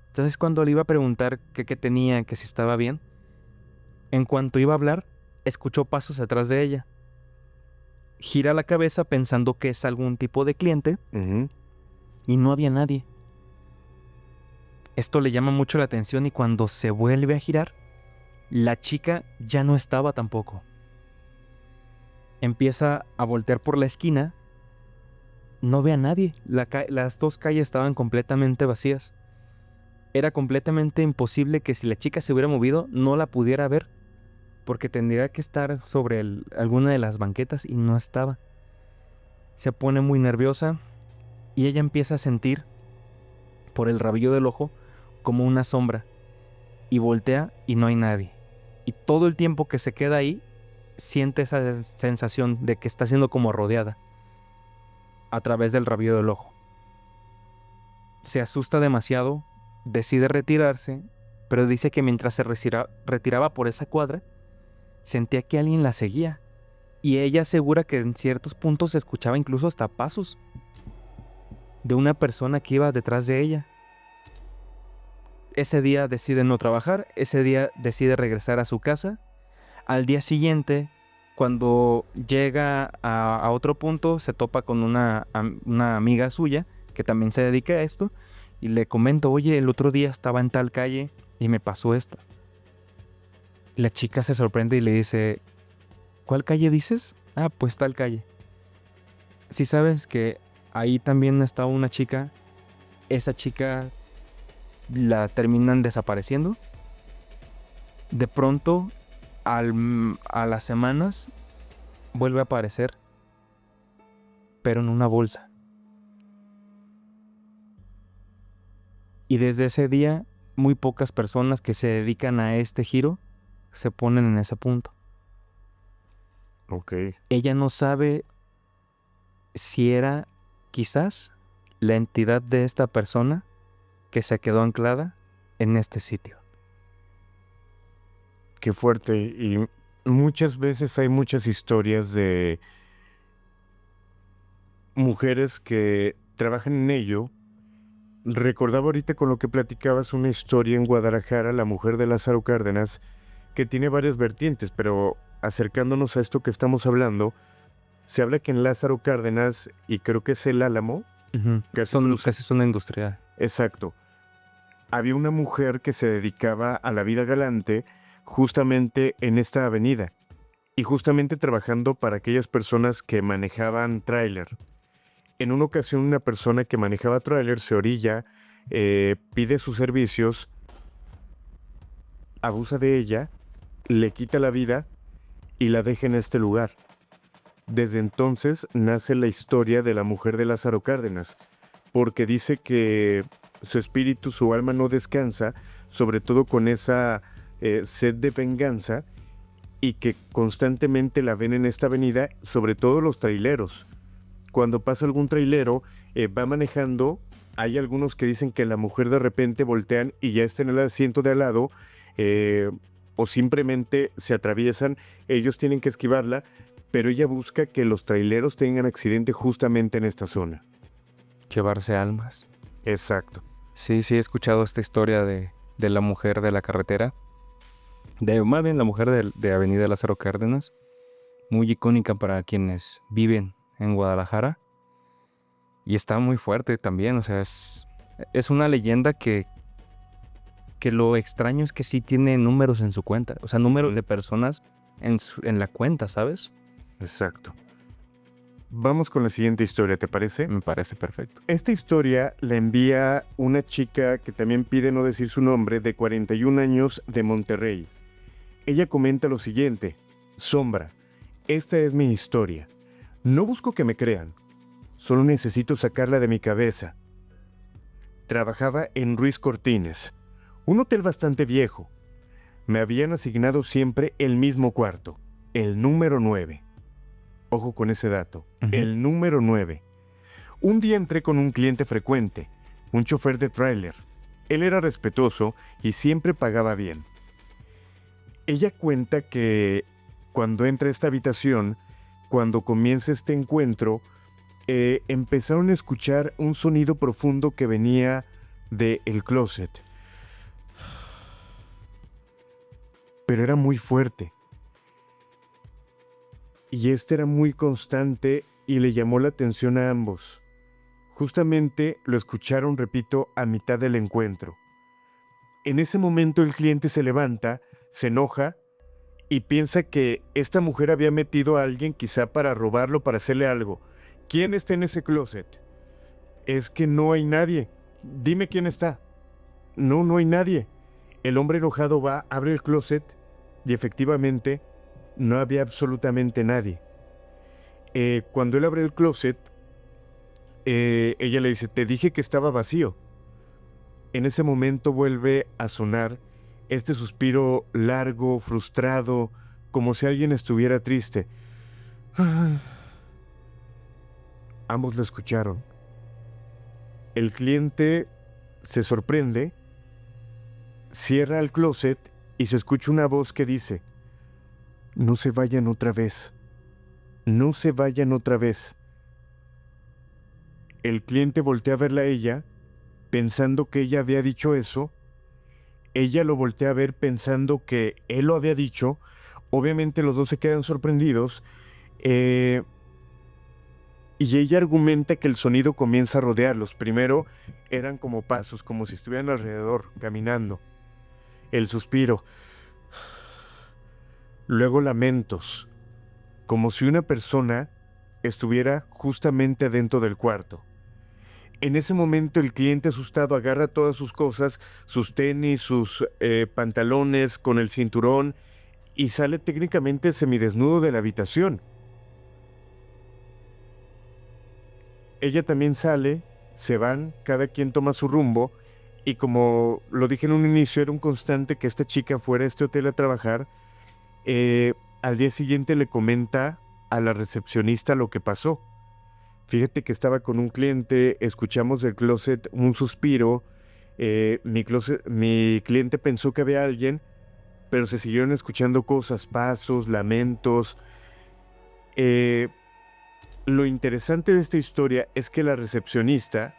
Entonces cuando le iba a preguntar qué tenía, que si estaba bien, en cuanto iba a hablar, escuchó pasos atrás de ella. Gira la cabeza pensando que es algún tipo de cliente y no había nadie. Esto le llama mucho la atención y cuando se vuelve a girar, la chica ya no estaba tampoco. Empieza a voltear por la esquina, no ve a nadie. Las dos calles estaban completamente vacías. Era completamente imposible que si la chica se hubiera movido no la pudiera ver, porque tendría que estar sobre alguna de las banquetas y no estaba. Se pone muy nerviosa y ella empieza a sentir por el rabillo del ojo como una sombra y voltea y no hay nadie. Y todo el tiempo que se queda ahí siente esa sensación de que está siendo como rodeada a través del rabillo del ojo. Se asusta demasiado, decide retirarse, pero dice que mientras se retiraba por esa cuadra, sentía que alguien la seguía. Y ella asegura que en ciertos puntos se escuchaba incluso hasta pasos de una persona que iba detrás de ella. Ese día decide no trabajar, ese día decide regresar a su casa. Al día siguiente, cuando llega a otro punto, se topa con una amiga suya que también se dedica a esto Y le comento, oye, el otro día estaba en tal calle y me pasó esto. La chica se sorprende y le dice, ¿cuál calle dices? Ah, pues tal calle. Si sabes que ahí también está una chica, esa chica la terminan desapareciendo. De pronto, a las semanas, vuelve a aparecer, pero en una bolsa. Y desde ese día, muy pocas personas que se dedican a este giro se ponen en ese punto. Ok. Ella no sabe si era quizás la entidad de esta persona que se quedó anclada en este sitio. Qué fuerte. Y muchas veces hay muchas historias de mujeres que trabajan en ello. Recordaba ahorita con lo que platicabas una historia en Guadalajara, la mujer de Lázaro Cárdenas, que tiene varias vertientes, pero acercándonos a esto que estamos hablando, se habla que en Lázaro Cárdenas, y creo que es el Álamo, Casi zona industrial. exacto, había una mujer que se dedicaba a la vida galante justamente en esta avenida, y justamente trabajando para aquellas personas que manejaban tráiler. En una ocasión una persona que manejaba tráiler se orilla, pide sus servicios, abusa de ella, le quita la vida y la deja en este lugar. Desde entonces nace la historia de la mujer de Lázaro Cárdenas, porque dice que su espíritu, su alma no descansa, sobre todo con esa sed de venganza, y que constantemente la ven en esta avenida, sobre todo los traileros. Cuando pasa algún trailero, va manejando, hay algunos que dicen que la mujer de repente voltean y ya está en el asiento de al lado, o simplemente se atraviesan, ellos tienen que esquivarla, pero ella busca que los traileros tengan accidente justamente en esta zona. Llevarse almas. Exacto. Sí, he escuchado esta historia de la mujer de la carretera. Más bien la mujer de Avenida Lázaro Cárdenas. Muy icónica para quienes viven en Guadalajara. Y está muy fuerte también. O sea, es una leyenda que lo extraño es que sí tiene números en su cuenta. O sea, números de personas en la cuenta, ¿sabes? Exacto. Vamos con la siguiente historia, ¿te parece? Me parece perfecto. Esta historia la envía una chica que también pide no decir su nombre, de 41 años, de Monterrey. Ella comenta lo siguiente: Sombra, esta es mi historia. No busco que me crean, solo necesito sacarla de mi cabeza. Trabajaba en Ruiz Cortines, un hotel bastante viejo. Me habían asignado siempre el mismo cuarto, el número 9. Ojo con ese dato, el número 9. Un día entré con un cliente frecuente, un chofer de tráiler. Él era respetuoso y siempre pagaba bien. Ella cuenta que cuando entra a esta habitación, cuando comienza este encuentro, empezaron a escuchar un sonido profundo que venía del closet. Pero era muy fuerte. Y este era muy constante y le llamó la atención a ambos. Justamente lo escucharon, repito, a mitad del encuentro. En ese momento el cliente se levanta, se enoja y piensa que esta mujer había metido a alguien quizá para robarlo, para hacerle algo. ¿Quién está en ese closet? Es que no hay nadie. Dime quién está. No, no hay nadie. El hombre enojado va, abre el closet y efectivamente no había absolutamente nadie. Cuando él abre el closet, ella le dice, te dije que estaba vacío. En ese momento vuelve a sonar este suspiro largo, frustrado, como si alguien estuviera triste. Ambos lo escucharon. El cliente se sorprende, cierra el closet y se escucha una voz que dice, no se vayan otra vez, no se vayan otra vez. El cliente voltea a verla a ella, pensando que ella había dicho eso. Ella lo voltea a ver pensando que él lo había dicho. Obviamente los dos se quedan sorprendidos. Y Y ella argumenta que el sonido comienza a rodearlos. Primero eran como pasos, como si estuvieran alrededor, caminando. El suspiro. Luego lamentos, como si una persona estuviera justamente dentro del cuarto. En ese momento el cliente asustado agarra todas sus cosas, sus tenis, sus pantalones con el cinturón y sale técnicamente semidesnudo de la habitación. Ella también sale, se van, cada quien toma su rumbo y como lo dije en un inicio, era un constante que esta chica fuera a este hotel a trabajar. Al día siguiente le comenta a la recepcionista lo que pasó. Fíjate que estaba con un cliente, escuchamos del closet un suspiro, mi cliente pensó que había alguien, pero se siguieron escuchando cosas, pasos, lamentos. Lo interesante de esta historia es que la recepcionista,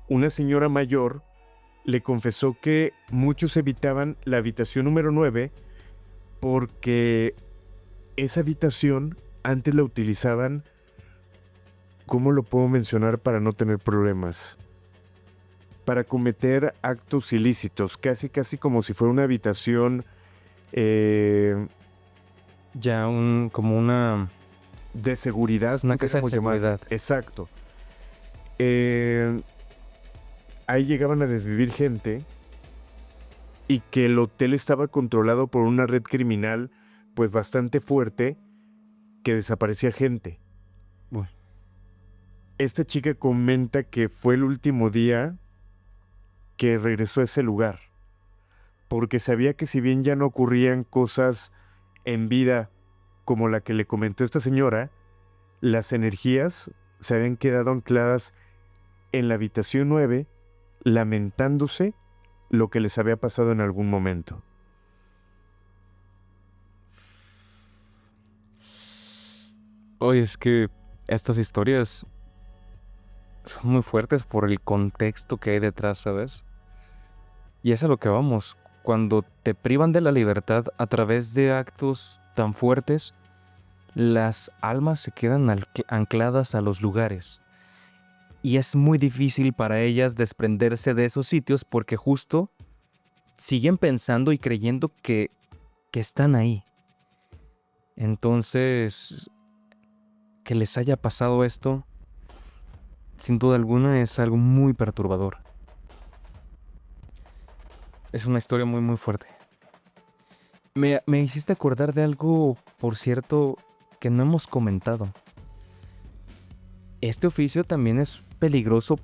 una señora mayor, le confesó que muchos evitaban la habitación número 9 porque esa habitación antes la utilizaban, ¿cómo lo puedo mencionar para no tener problemas? Para cometer actos ilícitos, casi como si fuera una habitación Ya como una... de seguridad. Es una casa de podríamos llamar. seguridad. Exacto. Ahí llegaban a desvivir gente y que el hotel estaba controlado por una red criminal pues bastante fuerte que desaparecía gente. Uy. Esta chica comenta que fue el último día que regresó a ese lugar, porque sabía que si bien ya no ocurrían cosas en vida como la que le comentó esta señora, las energías se habían quedado ancladas en la habitación 9, lamentándose lo que les había pasado en algún momento. Oye, es que estas historias son muy fuertes por el contexto que hay detrás, ¿sabes? Y es a lo que vamos. Cuando te privan de la libertad a través de actos tan fuertes, las almas se quedan ancladas a los lugares. Y es muy difícil para ellas desprenderse de esos sitios porque justo siguen pensando y creyendo que están ahí. Entonces, que les haya pasado esto, sin duda alguna, es algo muy perturbador. Es una historia muy, muy fuerte. Me hiciste acordar de algo, por cierto, que no hemos comentado. Este oficio también es peligroso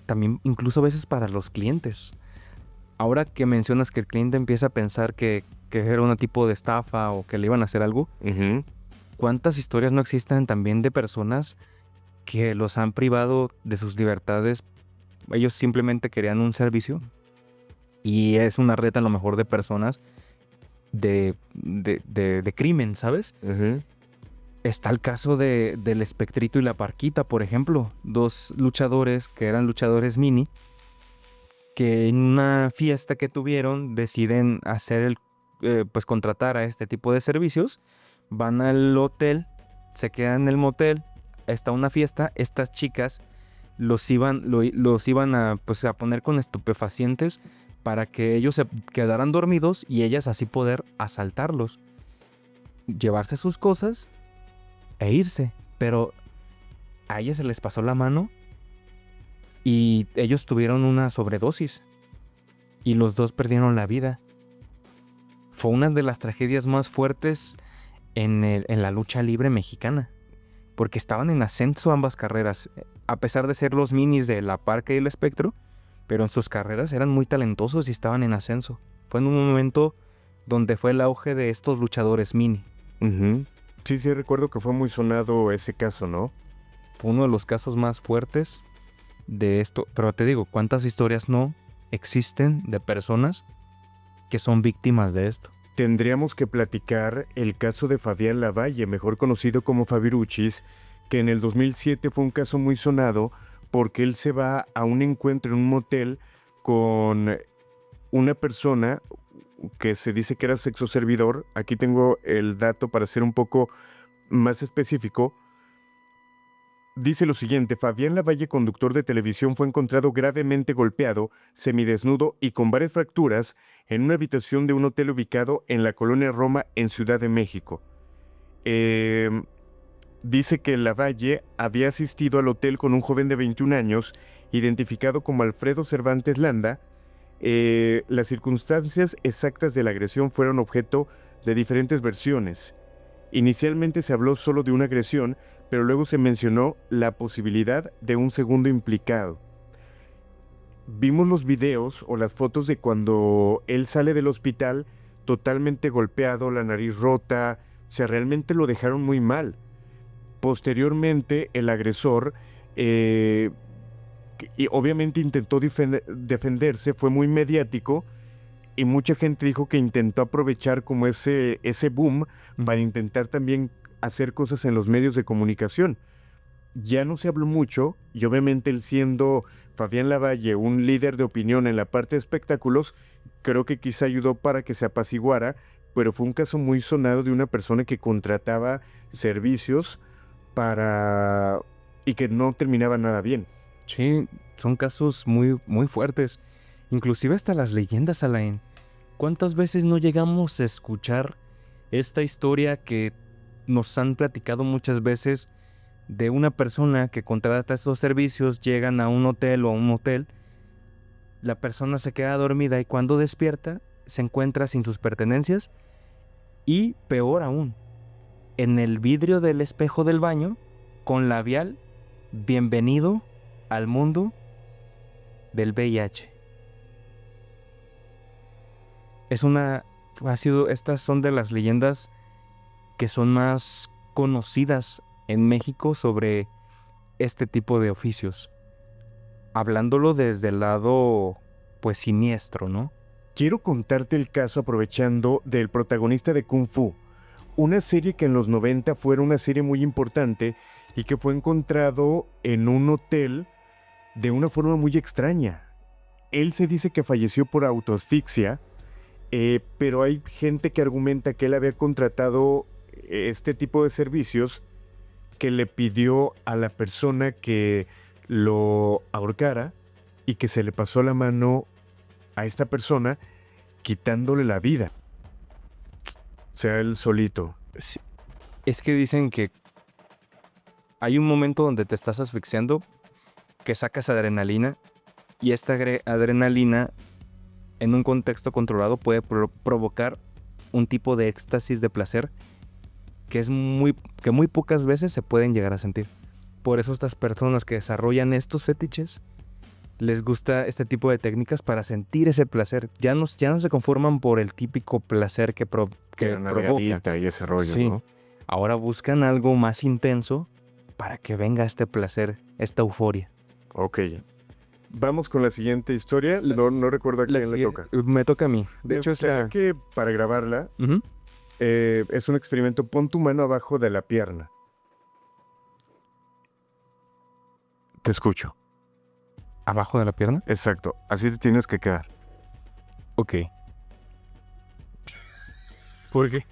también incluso a veces para los clientes. Ahora que mencionas que el cliente empieza a pensar que era un tipo de estafa o que le iban a hacer algo, ¿cuántas historias no existen también de personas que los han privado de sus libertades? Ellos simplemente querían un servicio y es una red a lo mejor de personas de crimen, ¿sabes? Está el caso del Espectrito y la Parquita, por ejemplo, dos luchadores que eran luchadores mini, que en una fiesta que tuvieron deciden hacer pues contratar a este tipo de servicios, van al hotel, se quedan en el motel, está una fiesta, estas chicas los iban pues, a poner con estupefacientes para que ellos se quedaran dormidos y ellas así poder asaltarlos, llevarse sus cosas e irse. Pero a ellas se les pasó la mano y ellos tuvieron una sobredosis y los dos perdieron la vida. Fue una de las tragedias más fuertes en la lucha libre mexicana, porque estaban en ascenso ambas carreras, a pesar de ser los minis de La Parca y el Espectro, pero en sus carreras eran muy talentosos y estaban en ascenso. Fue en un momento donde fue el auge de estos luchadores mini. Sí, recuerdo que fue muy sonado ese caso, ¿no? Fue uno de los casos más fuertes de esto. Pero te digo, ¿cuántas historias no existen de personas que son víctimas de esto? Tendríamos que platicar el caso de Fabián Lavalle, mejor conocido como Fabiruchis, que en el 2007 fue un caso muy sonado porque él se va a un encuentro en un motel con una persona que se dice que era sexo servidor. Aquí tengo el dato para ser un poco más específico. Dice lo siguiente: Fabián Lavalle, conductor de televisión, fue encontrado gravemente golpeado, semidesnudo y con varias fracturas en una habitación de un hotel ubicado en la colonia Roma, en Ciudad de México. Dice que Lavalle había asistido al hotel con un joven de 21 años, identificado como Alfredo Cervantes Landa. Las circunstancias exactas de la agresión fueron objeto de diferentes versiones. Inicialmente se habló solo de una agresión, pero luego se mencionó la posibilidad de un segundo implicado. Vimos los videos o las fotos de cuando él sale del hospital totalmente golpeado, la nariz rota, o sea, realmente lo dejaron muy mal. Posteriormente, el agresor, y obviamente intentó defenderse, fue muy mediático, y mucha gente dijo que intentó aprovechar como ese boom para intentar también hacer cosas en los medios de comunicación. Ya no se habló mucho, y obviamente él, siendo Fabián Lavalle un líder de opinión en la parte de espectáculos, creo que quizá ayudó para que se apaciguara, pero fue un caso muy sonado de una persona que contrataba servicios y que no terminaba nada bien. Sí, son casos muy, muy fuertes. Inclusive hasta las leyendas, Alain. ¿Cuántas veces no llegamos a escuchar esta historia que nos han platicado muchas veces de una persona que contrata estos servicios, llegan a un hotel o a un motel, la persona se queda dormida y cuando despierta se encuentra sin sus pertenencias y, peor aún, en el vidrio del espejo del baño, con labial: bienvenido al mundo del VIH. Estas son de las leyendas que son más conocidas en México sobre este tipo de oficios. Hablándolo desde el lado, pues, siniestro, ¿no? Quiero contarte el caso aprovechando del protagonista de Kung Fu, una serie que en los 90 fue una serie muy importante y que fue encontrado en un hotel de una forma muy extraña. Él se dice que falleció por autoasfixia, pero hay gente que argumenta que él había contratado este tipo de servicios, que le pidió a la persona que lo ahorcara y que se le pasó la mano a esta persona quitándole la vida. O sea, él solito. Sí. Es que dicen que hay un momento donde te estás asfixiando, que sacas adrenalina, y esta adrenalina en un contexto controlado puede provocar un tipo de éxtasis de placer que muy pocas veces se pueden llegar a sentir. Por eso estas personas que desarrollan estos fetiches les gusta este tipo de técnicas para sentir ese placer. Ya no se conforman por el típico placer que provoca y ese rollo, sí, ¿no? Ahora buscan algo más intenso para que venga este placer, esta euforia. Ok. Vamos con la siguiente historia. No recuerdo a quién le toca. Me toca a mí. De hecho, que para grabarla, Uh-huh. Es un experimento. Pon tu mano abajo de la pierna. Te escucho. ¿Abajo de la pierna? Exacto. Así te tienes que quedar. Ok. ¿Por qué?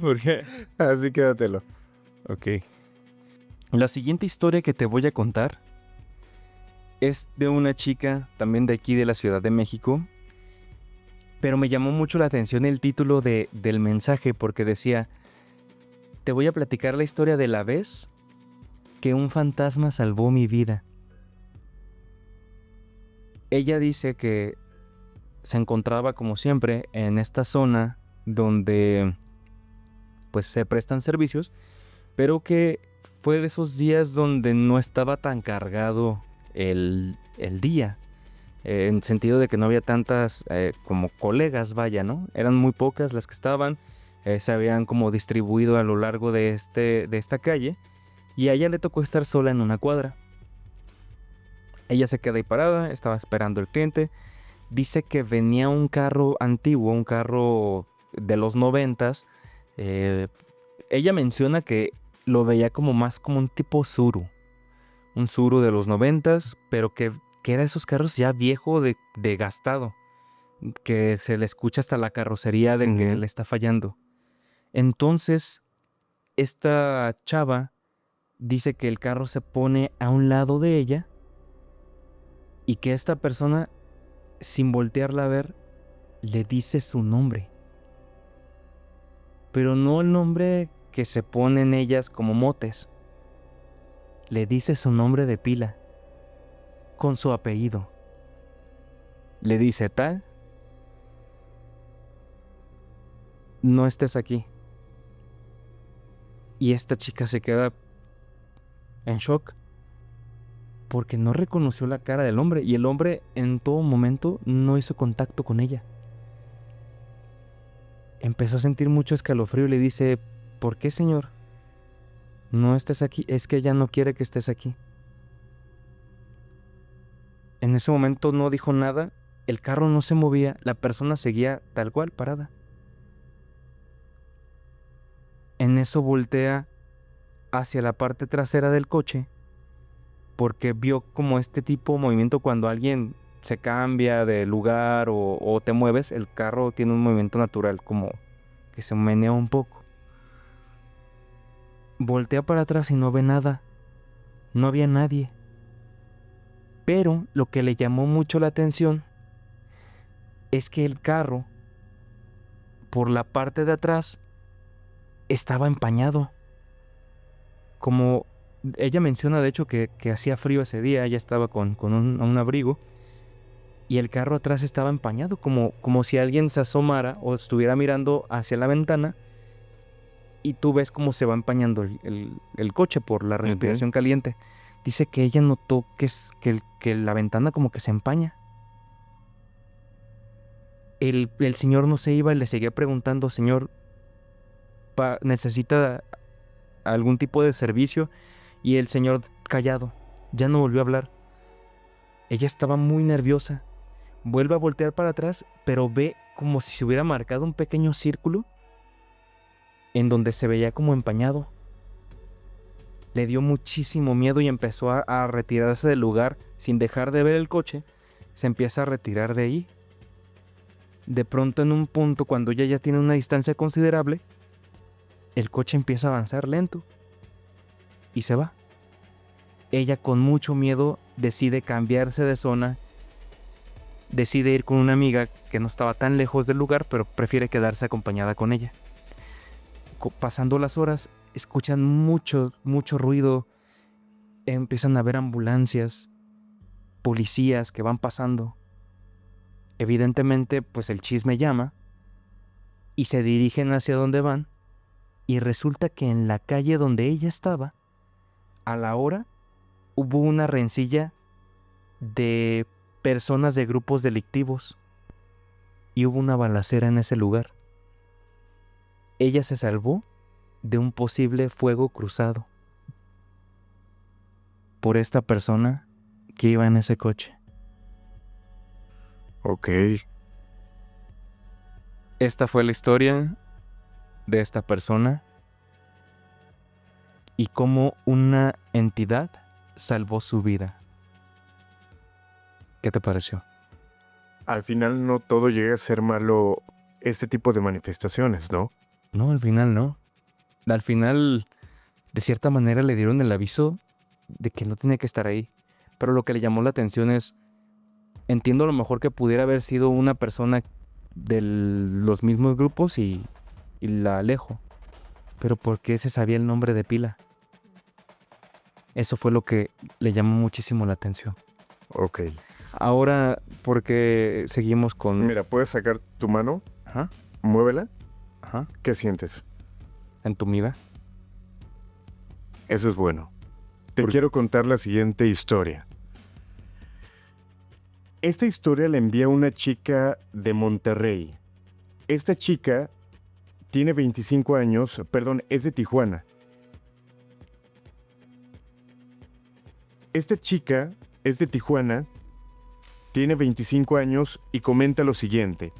¿Por qué? Así quédatelo. Ok. La siguiente historia que te voy a contar es de una chica también de aquí de la Ciudad de México, pero me llamó mucho la atención el título del mensaje porque decía: te voy a platicar la historia de la vez que un fantasma salvó mi vida. Ella dice que se encontraba, como siempre, en esta zona donde pues se prestan servicios, pero que fue de esos días donde no estaba tan cargado el día, en sentido de que no había tantas como colegas, vaya, ¿no? Eran muy pocas las que estaban, se habían como distribuido a lo largo de esta calle, y a ella le tocó estar sola en una cuadra. Ella se queda ahí parada, estaba esperando el cliente. Dice que venía un carro antiguo, un carro de los 90s. Ella menciona que lo veía más como un tipo Tsuru. Un Tsuru de los 90s, pero que era esos carros ya viejo de gastado. Que se le escucha hasta la carrocería de que le está fallando. Entonces, esta chava dice que el carro se pone a un lado de ella y que esta persona, sin voltearla a ver, le dice su nombre. Pero no el nombre que se ponen ellas como motes. Le dice su nombre de pila, con su apellido. Le dice: tal, no estés aquí. Y esta chica se queda en shock porque no reconoció la cara del hombre, y el hombre en todo momento no hizo contacto con ella. Empezó a sentir mucho escalofrío y le dice: ¿por qué, señor? No estés aquí, es que ella no quiere que estés aquí. En ese momento no dijo nada, el carro no se movía, la persona seguía tal cual parada. En eso voltea hacia la parte trasera del coche porque vio como este tipo de movimiento cuando alguien se cambia de lugar o te mueves, el carro tiene un movimiento natural, como que se menea un poco. Voltea para atrás y no ve nada, no había nadie. Pero lo que le llamó mucho la atención es que el carro, por la parte de atrás, estaba empañado. Como ella menciona, de hecho, que hacía frío ese día, ella estaba con un abrigo, y el carro atrás estaba empañado, como si alguien se asomara o estuviera mirando hacia la ventana, y tú ves cómo se va empañando el coche por la respiración caliente. Dice que ella notó que la ventana como que se empaña. El señor no se iba y le seguía preguntando: señor, ¿necesita algún tipo de servicio? Y el señor callado, ya no volvió a hablar. Ella estaba muy nerviosa. Vuelve a voltear para atrás, pero ve como si se hubiera marcado un pequeño círculo en donde se veía como empañado. Le dio muchísimo miedo y empezó a retirarse del lugar sin dejar de ver el coche. Se empieza a retirar de ahí. De pronto, en un punto, cuando ella ya tiene una distancia considerable, el coche empieza a avanzar lento y se va. Ella, con mucho miedo, decide cambiarse de zona, decide ir con una amiga que no estaba tan lejos del lugar, pero prefiere quedarse acompañada con ella. Pasando las horas, escuchan mucho ruido, empiezan a ver ambulancias, policías que van pasando. Evidentemente, pues el chisme llama y se dirigen hacia donde van, y resulta que en la calle donde ella estaba, a la hora, hubo una rencilla de personas de grupos delictivos y hubo una balacera en ese lugar. Ella se salvó de un posible fuego cruzado por esta persona que iba en ese coche. Ok. Esta fue la historia de esta persona y cómo una entidad salvó su vida. ¿Qué te pareció? Al final no todo llega a ser malo este tipo de manifestaciones, ¿no? No, al final no. Al final, de cierta manera, le dieron el aviso de que no tenía que estar ahí. Pero lo que le llamó la atención es, entiendo a lo mejor que pudiera haber sido una persona de los mismos grupos y la alejo. Pero ¿por qué se sabía el nombre de pila? Eso fue lo que le llamó muchísimo la atención. Ok. Ahora, porque seguimos con... Mira, puedes sacar tu mano, Ajá, muévela. ajá. ¿Qué sientes? ¿Entumida? Eso es bueno. Te quiero contar la siguiente historia. Esta historia la envía una chica de Monterrey. Esta chica tiene 25 años, es de Tijuana. Esta chica es de Tijuana, tiene 25 años y comenta lo siguiente.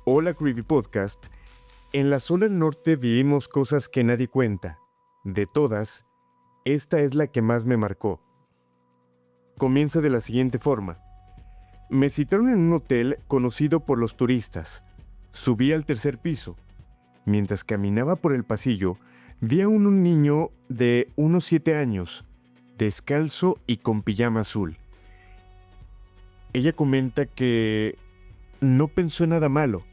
Hola Creepy Podcast. En la zona norte vivimos cosas que nadie cuenta. De todas, esta es la que más me marcó. Comienza de la siguiente forma. Me citaron en un hotel conocido por los turistas. Subí al tercer piso. Mientras caminaba por el pasillo, Vi a un niño de unos 7 años, descalzo y con pijama azul. Ella comenta que no pensó en nada malo.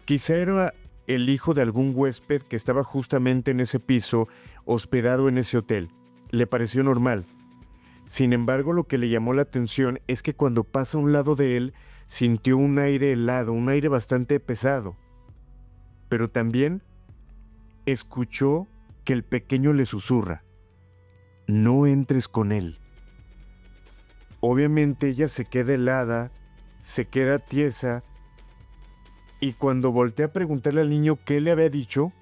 Quizá era el hijo de algún huésped que estaba justamente en ese piso, hospedado en ese hotel. Le pareció normal. Sin embargo, lo que le llamó la atención es que cuando pasa a un lado de él, sintió un aire helado, un aire bastante pesado. Pero también escuchó que el pequeño le susurra: no entres con él. Obviamente ella se queda helada, se queda tiesa, y cuando voltea a preguntarle al niño qué le había dicho,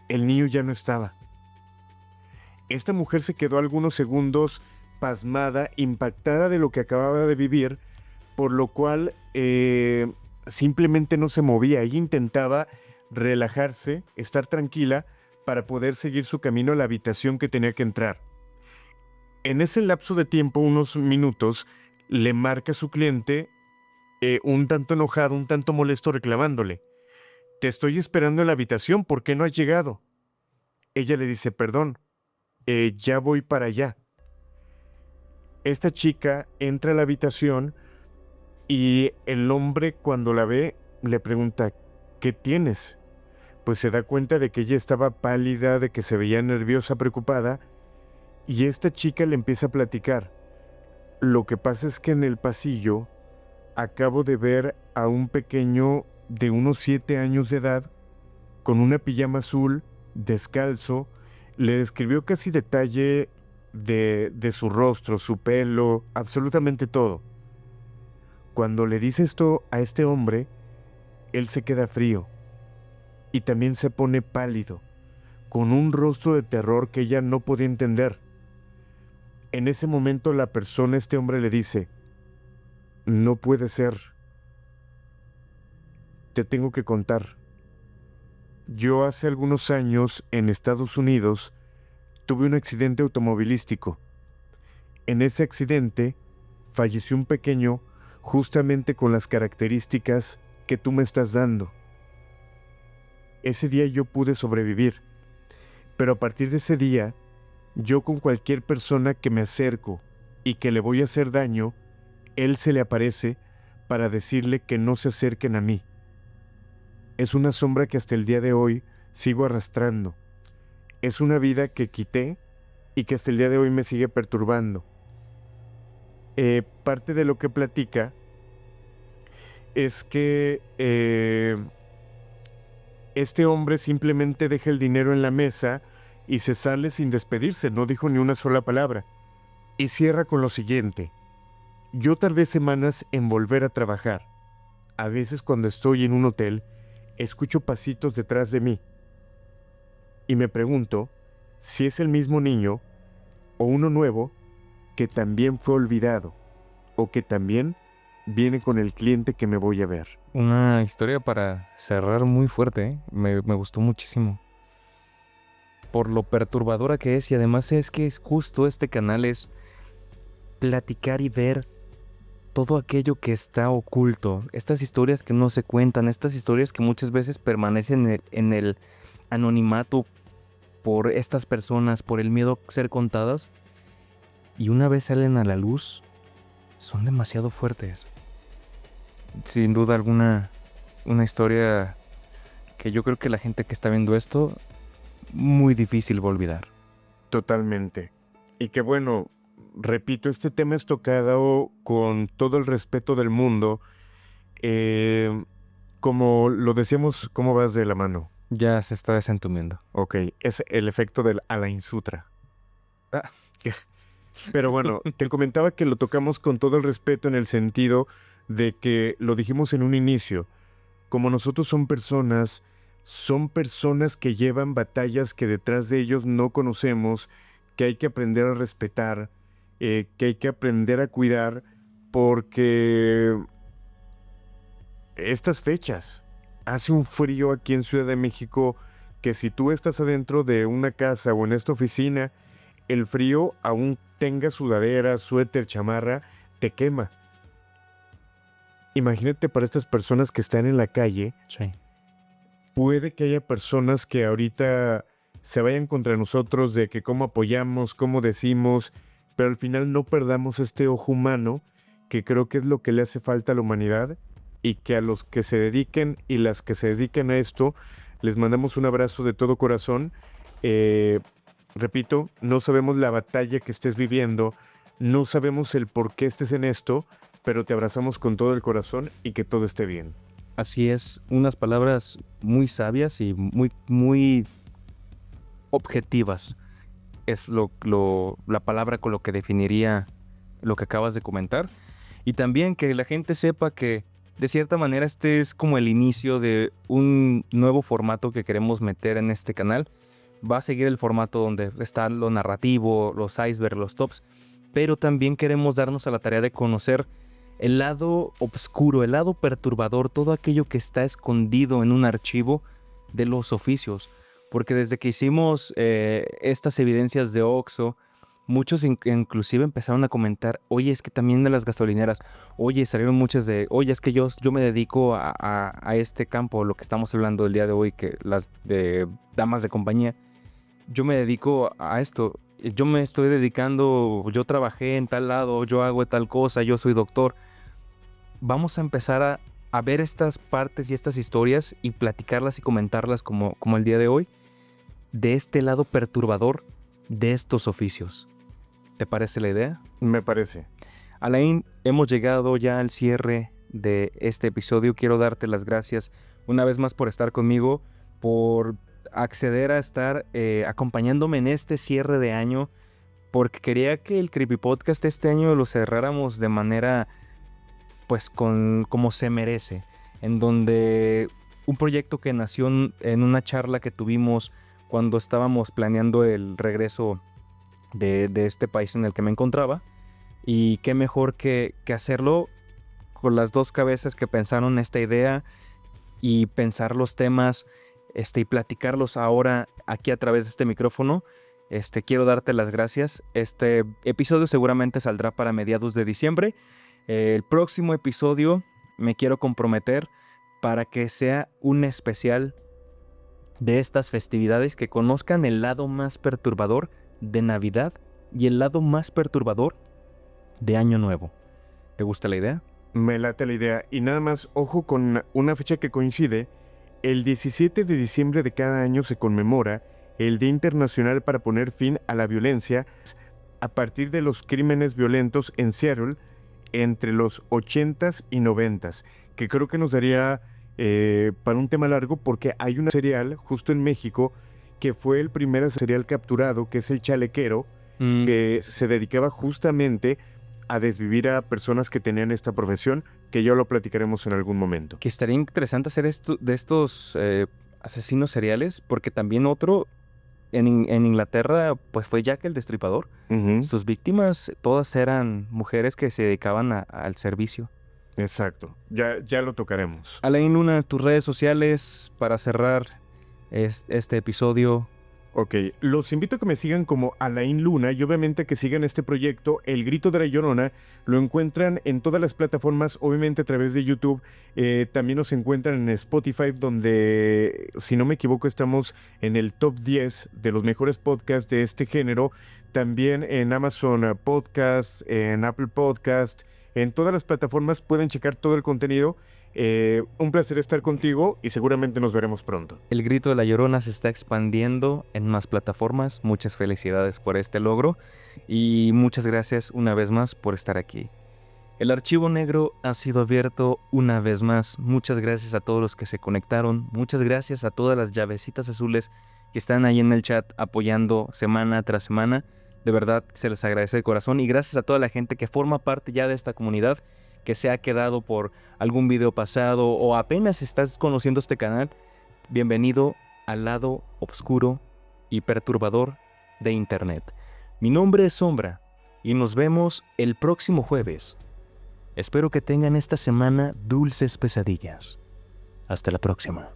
el niño ya no estaba. Esta mujer se quedó algunos segundos pasmada, impactada de lo que acababa de vivir, por lo cual simplemente no se movía. Ella intentaba relajarse, estar tranquila, para poder seguir su camino a la habitación que tenía que entrar. En ese lapso de tiempo, unos minutos, le marca a su cliente, un tanto enojado, un tanto molesto, reclamándole: te estoy esperando en la habitación, ¿por qué no has llegado? Ella le dice: perdón, ya voy para allá. Esta chica entra a la habitación y el hombre, cuando la ve, le pregunta: ¿qué tienes? Pues se da cuenta de que ella estaba pálida, de que se veía nerviosa, preocupada, y esta chica le empieza a platicar: lo que pasa es que en el pasillo acabo de ver a un pequeño de unos 7 años de edad, con una pijama azul, descalzo. Le describió casi detalle de su rostro, su pelo, absolutamente todo. Cuando le dice esto a este hombre, él se queda frío y también se pone pálido, con un rostro de terror que ella no podía entender. En ese momento la persona, este hombre, le dice: no puede ser. Te tengo que contar. Yo hace algunos años en Estados Unidos tuve un accidente automovilístico. En ese accidente falleció un pequeño justamente con las características que tú me estás dando. Ese día yo pude sobrevivir, pero a partir de ese día, yo con cualquier persona que me acerco y que le voy a hacer daño, él se le aparece para decirle que no se acerquen a mí. Es una sombra que hasta el día de hoy sigo arrastrando. Es una vida que quité y que hasta el día de hoy me sigue perturbando. Parte de lo que platica es que este hombre simplemente deja el dinero en la mesa y se sale sin despedirse, no dijo ni una sola palabra. Y cierra con lo siguiente: yo tardé semanas en volver a trabajar. A veces cuando estoy en un hotel, escucho pasitos detrás de mí y me pregunto si es el mismo niño o uno nuevo que también fue olvidado o que también viene con el cliente que me voy a ver. Una historia para cerrar muy fuerte, ¿eh? Me gustó muchísimo. Por lo perturbadora que es, y además es que es justo este canal, es platicar y ver todo aquello que está oculto. Estas historias que no se cuentan, estas historias que muchas veces permanecen en el anonimato por estas personas, por el miedo a ser contadas, y una vez salen a la luz, son demasiado fuertes. Sin duda alguna, una historia que yo creo que la gente que está viendo esto, muy difícil va a olvidar. Totalmente. Y que bueno, repito, este tema es tocado con todo el respeto del mundo. Como lo decíamos, ¿cómo vas de la mano? Ya se está desentumiendo. Ok, es el efecto del Alain Sutra. Ah. Pero bueno, te comentaba que lo tocamos con todo el respeto en el sentido de que lo dijimos en un inicio. Como nosotros son personas que llevan batallas que detrás de ellos no conocemos, que hay que aprender a respetar, que hay que aprender a cuidar, porque estas fechas hace un frío aquí en Ciudad de México que si tú estás adentro de una casa o en esta oficina, el frío, aún tenga sudadera, suéter, chamarra, te quema. Imagínate para estas personas que están en la calle. Sí. Puede que haya personas que ahorita se vayan contra nosotros de que cómo apoyamos, cómo decimos, pero al final no perdamos este ojo humano, que creo que es lo que le hace falta a la humanidad, y que a los que se dediquen y las que se dediquen a esto, les mandamos un abrazo de todo corazón. Repito, no sabemos la batalla que estés viviendo, no sabemos el por qué estés en esto, pero te abrazamos con todo el corazón y que todo esté bien. Así es, unas palabras muy sabias y muy objetivas. Es la palabra con lo que definiría lo que acabas de comentar. Y también que la gente sepa que de cierta manera este es como el inicio de un nuevo formato que queremos meter en este canal. Va a seguir el formato donde está lo narrativo, los icebergs, los tops, pero también queremos darnos a la tarea de conocer el lado oscuro, el lado perturbador, todo aquello que está escondido en un archivo de los oficios. Porque desde que hicimos estas evidencias de Oxxo, muchos inclusive empezaron a comentar, oye, es que también de las gasolineras, oye, salieron muchas de, oye, es que yo me dedico a este campo, lo que estamos hablando el día de hoy, que las de damas de compañía, yo me dedico a esto, yo me estoy dedicando, yo trabajé en tal lado, yo hago tal cosa, yo soy doctor. Vamos a empezar a ver estas partes y estas historias y platicarlas y comentarlas como el día de hoy, de este lado perturbador de estos oficios. ¿Te parece la idea? Me parece. Alain, hemos llegado ya al cierre de este episodio. Quiero darte las gracias una vez más por estar conmigo, por acceder a estar acompañándome en este cierre de año, porque quería que el Creepy Podcast este año lo cerráramos de manera, pues, como se merece, en donde un proyecto que nació en una charla que tuvimos cuando estábamos planeando el regreso de este país en el que me encontraba, y qué mejor que hacerlo con las dos cabezas que pensaron esta idea y pensar los temas y platicarlos ahora aquí a través de este micrófono. Quiero darte las gracias. Este episodio seguramente saldrá para mediados de diciembre. El próximo episodio me quiero comprometer para que sea un especial de estas festividades, que conozcan el lado más perturbador de Navidad y el lado más perturbador de Año Nuevo. ¿Te gusta la idea? Me late la idea. Y nada más, ojo con una fecha que coincide. El 17 de diciembre de cada año se conmemora el Día Internacional para poner fin a la violencia a partir de los crímenes violentos en Seattle entre los 80s y 90s, que creo que nos daría para un tema largo, porque hay una serial justo en México que fue el primer serial capturado, que es el Chalequero, que se dedicaba justamente a desvivir a personas que tenían esta profesión, que ya lo platicaremos en algún momento. Que estaría interesante hacer esto de estos asesinos seriales, porque también otro en Inglaterra pues fue Jack el Destripador. Sus víctimas todas eran mujeres que se dedicaban al servicio. Exacto, ya lo tocaremos. Alain Luna, tus redes sociales para cerrar este episodio. Ok, los invito a que me sigan como Alain Luna y obviamente que sigan este proyecto, El Grito de la Llorona. Lo encuentran en todas las plataformas, obviamente a través de YouTube. También nos encuentran en Spotify, donde, si no me equivoco, estamos en el top 10 de los mejores podcasts de este género. También en Amazon Podcast, en Apple Podcast, en todas las plataformas pueden checar todo el contenido. Un placer estar contigo y seguramente nos veremos pronto. El Grito de la Llorona se está expandiendo en más plataformas. Muchas felicidades por este logro y muchas gracias una vez más por estar aquí. El archivo negro ha sido abierto una vez más. Muchas gracias a todos los que se conectaron. Muchas gracias a todas las llavecitas azules que están ahí en el chat apoyando semana tras semana. De verdad se les agradece de corazón, y gracias a toda la gente que forma parte ya de esta comunidad, que se ha quedado por algún video pasado o apenas estás conociendo este canal. Bienvenido al lado oscuro y perturbador de Internet. Mi nombre es Sombra y nos vemos el próximo jueves. Espero que tengan esta semana dulces pesadillas. Hasta la próxima.